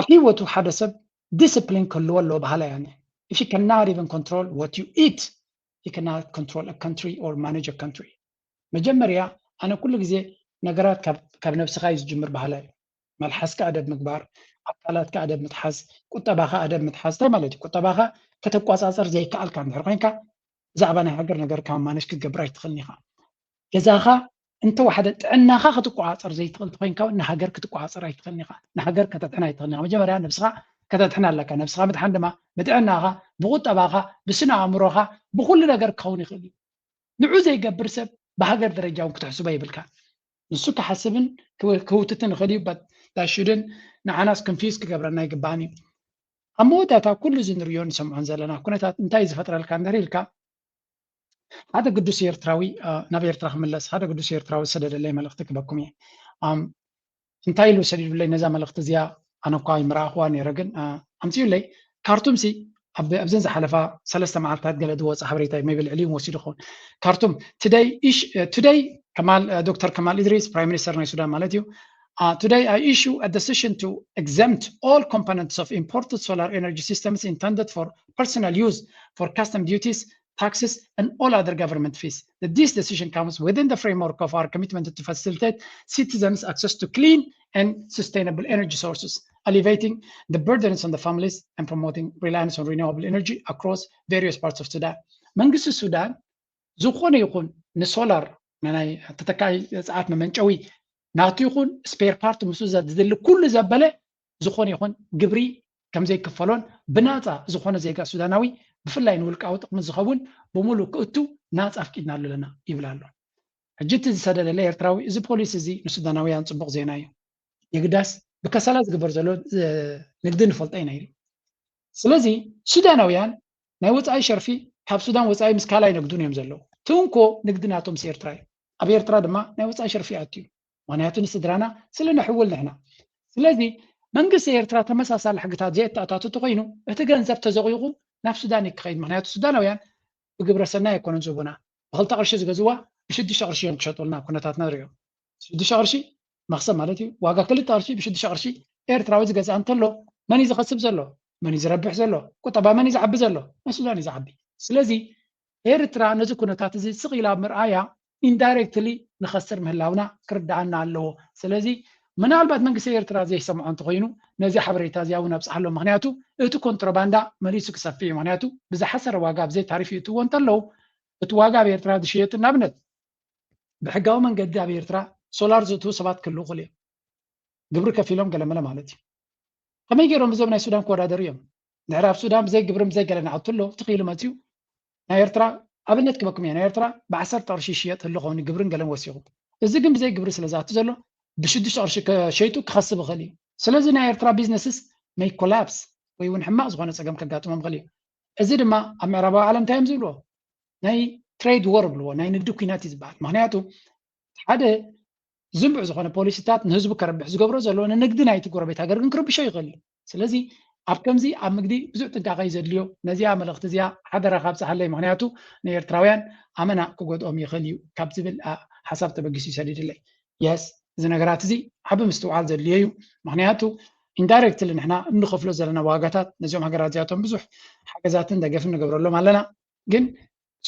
ኣብ ሂወቱ ሓደ ሰብ ዲስፕሊን ክህልዎ ኣለዎ ባህላ ያኒ if you cannot even control what you eat you cannot control a country or manage a country መጀመርያ ኣነ ኩሉ ግዜ ነገራት ካብ ነፍስኻ ዝጅምር ባህላ እዩ መልሓስካ ኣደብ ምግባር ኣካላትካ ኣደብ ምትሓዝ ቁጠባኻ ኣደብ ምትሓዝ እንታይ ማለት እዩ ቁጠባኻ ከተቋፃፀር ዘይከኣልካ እንድሕር ኮንካ ብዛዕባ ናይ ሃገር ነገር ካብ ማነሽ ክትገብር ኣይትኽእልን ኢኻ ገዛኻ እንተወሓደ ጥዕናኻ ክትቋፃፀር ዘይትኽእል ኮይንካ ንሃገር ክትቋፃፀር ኣይትኽእልን ኢኻ ንሃገር ከተጥዕና ኣይትኽእልን ኢኻ መጀመርያ ነፍስኻ ከተጥዕና ኣለካ ነፍስኻ ምድሓን ድማ ብጥዕናኻ ብቁጠባኻ ብስነ ኣእምሮኻ ብኩሉ ነገር ክኸውን ይኽእል እዩ ንዑ ዘይገብር ሰብ በሃገር ደረጃ እውን ክትሕስቦ ይብልካ ንሱ ክሓስብን ክውትትን ይኽእል እዩ ዳሽድን ንዓናስ ኮንፊውዝ ክገብረና ይግባእን እዩ ኣብ መወዳእታ ኩሉ እዚ ንሪኦ ንሰምዖን ዘለና ኩነታት እንታይ ዝፈጥረልካ እንድሕር ኢልካ ሓደ ቅዱስ ኤርትራዊ ናብ ኤርትራ ክምለስ ሓደ ቅዱስ ኤርትራዊ ሰደደለይ መልእኽቲ ክበኩም እየ እንታይ ኢሉ ሰዲዱለይ ነዛ መልእኽቲ እዚኣ ኣነ እኳ ይምርኣኽዋ ነይረ ግን ኣምፅዩለይ ካርቱምሲ ኣብዘን ዝሓለፋ 3 መዓልትታት ገለ ዝወፅእ ሓበሬታ ሜቢ ልዕሊ ወሲዱ ይኸውን ካርቱም ቱደይ Dr. Kamal Idris, Prime Minister of Sudan, today I issue a decision to exempt all components of imported solar energy systems intended for personal use for custom duties, taxes, and all other government fees. That this decision comes within the framework of our commitment to facilitate citizens' access to clean and sustainable energy sources, alleviating the burdens on the families and promoting reliance on renewable energy across various parts of Sudan. መንግስቲ ሱዳን ዝኾነ ይኹን ንሶላር ናይ ተተካይ ፀዓት መመንጨዊ ናቱ ይኹን ስፔር ፓርት ምስ ዝድሊ ኩሉ ዘበለ ዝኾነ ይኹን ግብሪ ከም ዘይክፈሎን ብናፃ ዝኾነ ዜጋ ሱዳናዊ ብፍላይ ንውልቃዊ ጥቕሚ ዝኸውን ብሙሉእ ክእቱ ናፃ ኣፍቂድና ኣለና ይብል ኣሎ። ሕጂ እቲ ዝሰደደለ ኤርትራዊ እዚ ፖሊስ እዚ ንሱዳናውያን ፅቡቕ ዜና እዩ የግዳስ ብከሰላ ዝግበር ዘሎ ንግዲ ንፈልጦ ኢና ኢሉ ስለዚ ሱዳናውያን ናይ ወፃኢ ሸርፊ ካብ ሱዳን ወፃኢ ምስ ካልኣይ ነግዱን እዮም ዘለዉ ትንኮ ንግዲ ናቶም ሲ ኤርትራ እዩ ኣብ ኤርትራ ድማ ናይ ወፃኢ ሸርፊ ኣትዩ ምክንያቱ ንስድራና ስለነሕውል ንሕና ስለዚ መንግስቲ ኤርትራ ተመሳሳሊ ሕግታት ዘየተኣታቱ እንተኮይኑ እቲ ገንዘብ ተዘቂቑ ናብ ሱዳን ይክኸይድ ምክንያቱ ሱዳናውያን ብግብረ ሰናይ ኣይኮነን ዝህቡና ብክልተ ቅርሺ ዝገዝዋ ብ6 ቅርሺ እዮም ክሸጡልና ኩነታትና ንሪኦ 6 ቅርሺ መክሰብ ማለት እዩ ዋጋ 2 ቅርሺ ብ6 ቅርሺ ኤርትራዊ ዝገዝኣ እንተሎ መን እዩ ዝኸስብ ዘሎ መን እዩ ዝረብሕ ዘሎ ቁጠባ መን እዩ ዝዓቢ ዘሎ ንሱዳን እዩ ዝዓቢ ስለዚ ኤርትራ ነዚ ኩነታት እዚ ስቕ ኢላ ምርኣያ ኢንዳይሬክትሊ ንኸስር ምህላውና ክርዳኣና ኣለዎ ስለዚ ምናልባት መንግስቲ ኤርትራ ዘይሰምዖ እንተኮይኑ ነዚ ሓበሬታ እዚኣ እውን ኣብፅሓሎ ምክንያቱ እቲ ኮንትሮባንዳ መሊሱ ክሰፍይ እዩ ምክንያቱ ብዝሓሰረ ዋጋ ብዘይ ታሪፍ ይእትዎ እንተለዉ እቲ ዋጋ ኣብ ኤርትራ ዝሽየጥ ንኣብነት ብሕጋዊ መንገዲ ኣብ ኤርትራ ሶላር ዝእትዉ ሰባት ክህልው ክእሉ እዮም ግብሪ ከፊሎም ገለመለ ማለት እዩ ከመይ ገይሮም እዞም ናይ ሱዳን ክወዳደሩ እዮም ድሕሪ ኣብ ሱዳን ብዘይ ግብሪ ብዘይ ገለ ንዓብትሎ ትኽኢሉ መፅኡ ናይ ኤርትራ ኣብነት ክበኩም እየ ናይ ኤርትራ ብ10 ቅርሺ ይሽየጥ ህሉ ኸውን ግብርን ገለም ወሲኹ እዚ ግን ብዘይ ግብሪ ስለዝኣቱ ዘሎ ብ6 ቅርሺ ሸይጡ ክኸስብ ይኽእል እዩ ስለዚ ናይ ኤርትራ ቢዝነስስ ናይ ኮላፕስ ወይ እውን ሕማቕ ዝኾነ ፀገም ከጋጥሞም ይኽእል እዩ እዚ ድማ ኣብ ምዕራባዊ ዓለም እንታይ እዮም ዝብልዎ ናይ ትሬድ ወር ብልዎ ናይ ንግዲ ኩናት እዩ ዝበሃል ምክንያቱ ሓደ ዝምዕ ዝኾነ ፖሊሲታት ንህዝቡ ከረብሕ ዝገብሮ ዘሎ ንንግዲ ናይቲ ጎረቤት ሃገር ግን ክርብሾ ይኽእል እዩ ስለዚ ኣብ ከምዚ ኣብ ምግዲ ብዙሕ ጥንቃቐ እዩ ዘድልዮ ነዚኣ መልእኽቲ እዚኣ ሓደራ ካብ ፀሓለይ ምክንያቱ ንኤርትራውያን ኣመና ክጎድኦም ይኽእል እዩ ካብ ዝብል ሓሳብ ተበጊሱ ይሰዲድለይ የስ እዚ ነገራት እዚ ዓብ ምስትውዓል ዘድልዮ እዩ ምክንያቱ ኢንዳይሬክትሊ ንሕና እንኸፍሎ ዘለና ዋጋታት ነዚኦም ሃገራት እዚኣቶም ብዙሕ ሓገዛትን ደገፍን ንገብረሎም ኣለና ግን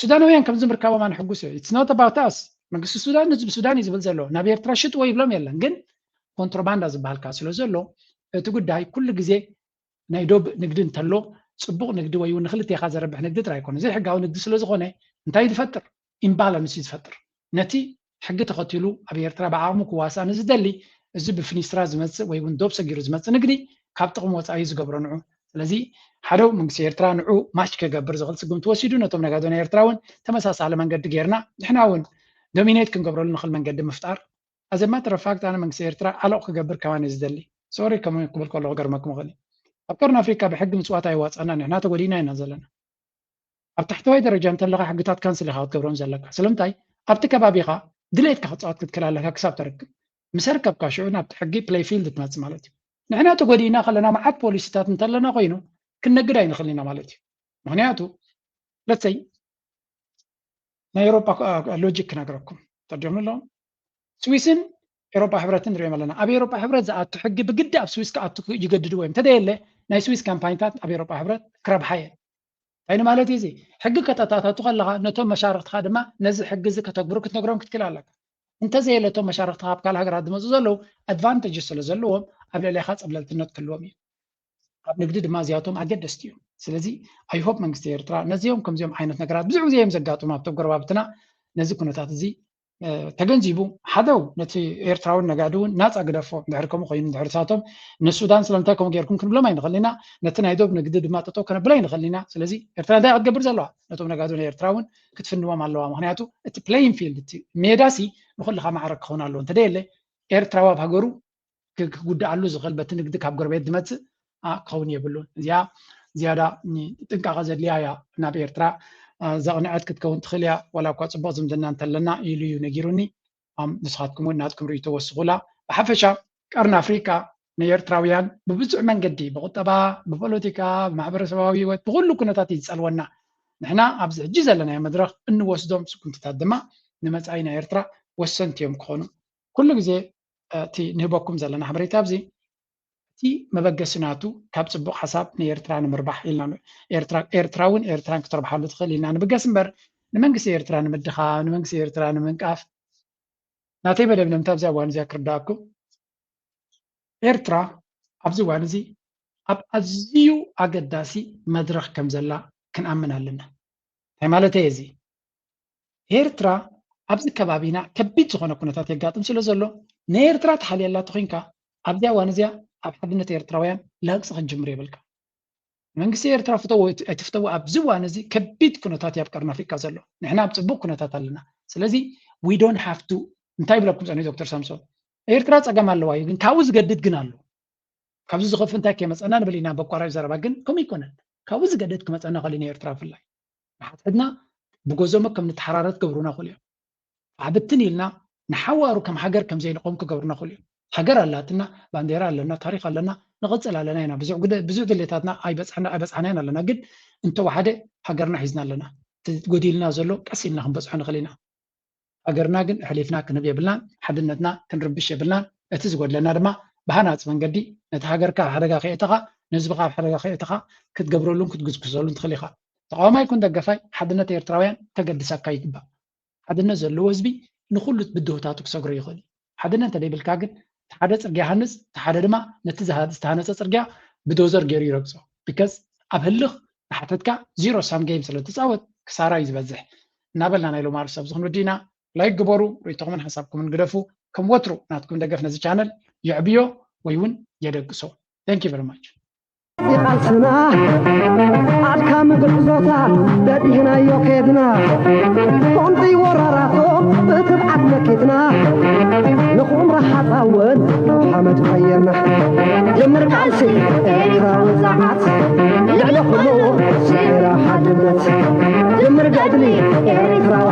ሱዳናውያን ከምዚ ምርካቦም ኣነ ሕጉስ እዩ ኢትስ ኖት ኣባውት ኣስ መንግስቲ ሱዳን ህዝቢ ሱዳን እዩ ዝብል ዘሎ ናብ ኤርትራ ሽጥዎ ይብሎም የለን ግን ኮንትሮባንዳ ዝበሃልካ ስለ ዘሎ እቲ ጉዳይ ኩሉ ግዜ ናይ ዶብ ንግዲ እንተሎ ፅቡቕ ንግዲ ወይ እውን ንክልቴኻ ዘረብሕ ንግዲ ጥራይ ኣይኮነ ዘይሕጋዊ ንግዲ ስለ ዝኾነ እንታይ ዝፈጥር ኢምባላንስ እዩ ዝፈጥር ነቲ ሕጊ ተኸቲሉ ኣብ ኤርትራ ብዓቕሙ ክዋሳእ ንዝደሊ እዚ ብፍኒስትራ ዝመፅእ ወይ እውን ዶብ ሰጊሩ ዝመፅእ ንግዲ ካብ ጥቕሚ ወፃኢ ዝገብሮ ንዑ ስለዚ ሓደ መንግስቲ ኤርትራ ንዑ ማች ከገብር ዝኽእል ስጉምቲ ወሲዱ ነቶም ነጋዶ ናይ ኤርትራ እውን ተመሳሳሊ መንገዲ ጌርና ንሕና እውን ዶሚኔት ክንገብረሉ ንኽእል መንገዲ ምፍጣር ኣዘማ ተረፋክት ኣነ መንግስቲ ኤርትራ ዓለቕ ክገብር ከማን ዝደሊ ሶሪ ከመይ ክብል ከለኹ ገርመኩም ይኽእል እዩ ኣብ ቀርኒ ኣፍሪካ ብሕጊ ምፅዋት ኣይዋፀና ንሕና ተጎዲና ኢና ዘለና ኣብ ታሕተዋይ ደረጃ እንተለካ ሕግታት ካንስል ኢኻ ክትገብሮም ዘለካ ስለምንታይ ኣብቲ ከባቢኻ ድሌትካ ክትፃወት ክትክእል ኣለካ ክሳብ ተረክብ ምስ ርከብካ ሽዑ ናብቲ ሕጊ ፕሌይ ፊልድ ትመፅእ ማለት እዩ ንሕና ተጎዲና ከለና መዓት ፖሊሲታት እንተለና ኮይኑ ክንነግድ ኣይንኽእል ኢና ማለት እዩ ምክንያቱ ለተይ ናይ ኤሮፓ ሎጂክ ክነግረኩም ተርጀሙ ኣለዎም ስዊስን ኤሮፓ ሕብረትን ንሪኦም ኣለና ኣብ ኤሮፓ ሕብረት ዝኣቱ ሕጊ ብግዲ ኣብ ስዊስ ክኣቱ ይገድድዎ እዮም እንተደየለ ናይ ስዊስ ካምፓኒታት ኣብ ኤሮፓ ሕብረት ክረብሓ እየን እንታይ ማለት እዩ እዚ ሕጊ ከተታታቱ ከለካ ነቶም መሻርክትካ ድማ ነዚ ሕጊ እዚ ከተግብሩ ክትነግሮም ክትክእል ኣለካ እንተዘየለቶም መሻርክትካ ኣብ ካልእ ሃገራት ዝመፁ ዘለዉ ኣድቫንቴጅ ስለ ዘለዎም ኣብ ልዕሊኻ ፀብለልትነት ክህልዎም እዩ ኣብ ንግዲ ድማ እዚኣቶም ኣገደስቲ እዩ ስለዚ ኣይሆፕ መንግስቲ ኤርትራ ነዚኦም ከምዚኦም ዓይነት ነገራት ብዙሕ ግዜ እዮም ዘጋጥሙ ኣብቶም ጎረባብትና ነዚ ኩነታት እዚ ተገንዚቡ ሓደው ነቲ ኤርትራውን ነጋዲ እውን ናፃ ግደፎ ድሕሪ ከምኡ ኮይኑ ድሕሪ ሳቶም ንሱዳን ስለምንታይ ከምኡ ጌርኩም ክንብሎም ኣይንኽእል ኢና ነቲ ናይ ዶብ ንግዲ ድማ ጠጠው ከነብል ኣይንኽእል ኢና ስለዚ ኤርትራ እንታይ ክትገብር ዘለዋ ነቶም ነጋዲ ኤርትራ እውን ክትፍንዎም ኣለዋ ምክንያቱ እቲ ፕሌይን ፊልድ እቲ ሜዳሲ ንኩልካ ማዕረግ ክኸውን ኣለዎ እንተደየለ ኤርትራዊ ኣብ ሃገሩ ክጉዳኣሉ ዝኽእል በቲ ንግዲ ካብ ጎረቤት ዝመፅእ ክኸውን የብሉን እዚኣ ዝያዳ ጥንቃቐ ዘድልያ እያ ናብ ኤርትራ ዘቕንዐት ክትከውን ትኽእል እያ ዋላ እኳ ፅቡቕ ዝምድና እንተለና ኢሉ እዩ ነጊሩኒ ንስኻትኩም እውን ናትኩም ርእቶ ወስኹላ ብሓፈሻ ቀርኒ ኣፍሪካ ንኤርትራውያን ብብዙሕ መንገዲ ብቁጠባ ብፖለቲካ ብማሕበረሰባዊ ህይወት ብኩሉ ኩነታት እዩ ዝፀልወና ንሕና ኣብዚ ሕጂ ዘለናዮ መድረክ እንወስዶም ስጉምትታት ድማ ንመፃኢ ናይ ኤርትራ ወሰንቲ እዮም ክኾኑ ኩሉ ግዜ እቲ ንህበኩም ዘለና ሓበሬታ ኣብዚ እቲ መበገሲ ናቱ ካብ ፅቡቕ ሓሳብ ንኤርትራ ንምርባሕ ኢልና ኤርትራ እውን ኤርትራን ክትረብሓሉ ትኽእል ኢልና ንብገስ እምበር ንመንግስቲ ኤርትራ ንምድኻብ ንመንግስቲ ኤርትራ ንምንቃፍ ናተይ መደብነምታ ኣብዚ እዋን እዚኣ ክርዳእኩም ኤርትራ ኣብዚ እዋን እዚ ኣብ ኣዝዩ ኣገዳሲ መድረክ ከም ዘላ ክንኣምን ኣለና ማለት እዚ ኤርትራ ኣብዚ ከባቢና ከቢድ ዝኾነ ኩነታት የጋጥም ስለ ዘሎ ንኤርትራ ተሓልየላ ተኮይንካ ኣብዚያ እዋን እዚኣ ኣብ ሓድነት ኤርትራውያን ለቅሲ ክንጅምር የብልካ መንግስቲ ኤርትራ ፍተው ኣብዚ እዋን እዚ ከቢድ ኩነታት ኣብ ቀርኒ ኣፍሪካ ዘሎ ንሕና ኣብ ፅቡቅ ኩነታት ኣለና ስለዚ we don't have to እንታይ ብለኩም ፀኒ ዶክተር ሳምሶን ኤርትራ ፀገም ኣለዋ እዩ ግን ካብኡ ዝገድድ ግን ኣሎ ካብዚ ዝኸፍ እንታይ ከመፀና ንብል ኢና በቋራጭ ዘረባ ግን ከምኡ ይኮነን ካብኡ ዝገድድ ክመፀና ኸእል ኢና ኤርትራ ብፍላይ ሓድና ብገዞም ከም ንተሓራረት ገብሩና ኸእል እዮም ዓብትን ኢልና ንሓዋሩ ከም ሃገር ከም ዘይንቆም ክገብሩና ኸእል እዮም ሃገር ኣላትና ባንዴራ ኣለና ታሪክ ኣለና ንቕፅል ኣለና ኢና ብዙሕ ድሌታትና ኣይበፅሓና ኣለና ግን እንተወሓደ ሃገርና ሒዝና ኣለና ጎዲልና ዘሎ ቀስ ኢልና ክንበፅሖ ንኽእል ኢና ሃገርና ግን ሕሊፍና ክንብ የብልናን ሓድነትና ክንርብሽ የብልናን እቲ ዝጎድለና ድማ ብሃናፅ መንገዲ ነቲ ሃገርካ ሓደጋ ከየእተኻ ንህዝብካ ኣብ ሓደጋ ከየእተኻ ክትገብረሉን ክትግዝግዘሉን ትኽእል ኢኻ ተቃዋማይ ኩን ደገፋይ ሓድነት ኤርትራውያን ከገድሰካ ይግባእ ሓድነት ዘለዎ ህዝቢ ንኩሉ ብድሆታቱ ክሰግሮ ይኽእል ሓድነት እንተደይብልካ ግን ሓደ ፅርግያ ሃንፅ ሓደ ድማ ነቲ ዝተሃነፀ ፅርግያ ብዶዘር ገይሩ ይረግፆ ቢካዝ ኣብ ህልኽ ንሓተትካ ዚሮ ሳም ጌም ስለ ትፃወት ክሳራ እዩ ዝበዝሕ እናበልና ናይ ሎም ኣርሰብ ዝኽንወዲና ላይክ ግበሩ ርእይቶኹምን ሓሳብኩምን ግደፉ ከም ወትሩ ናትኩም ደገፍ ነዚ ቻነል ይዕብዮ ወይ እውን የደግሶ ቴንክ ዩ ቨሪ ማች ይቃልስና ኣድካም ግብዞታት ደዲህናዮ ከድና ኮንቲ ወራራቶም ብትብዓት መኪትና ንኹም ረሓፃውን ሓመድ ቀየርና ጀምር ቃልሲ ኤርትራዊ ዛዓት ልዕሊ ኩሉ ሴራ ሓድነት ጀምር ገድሊ ኤርትራዊ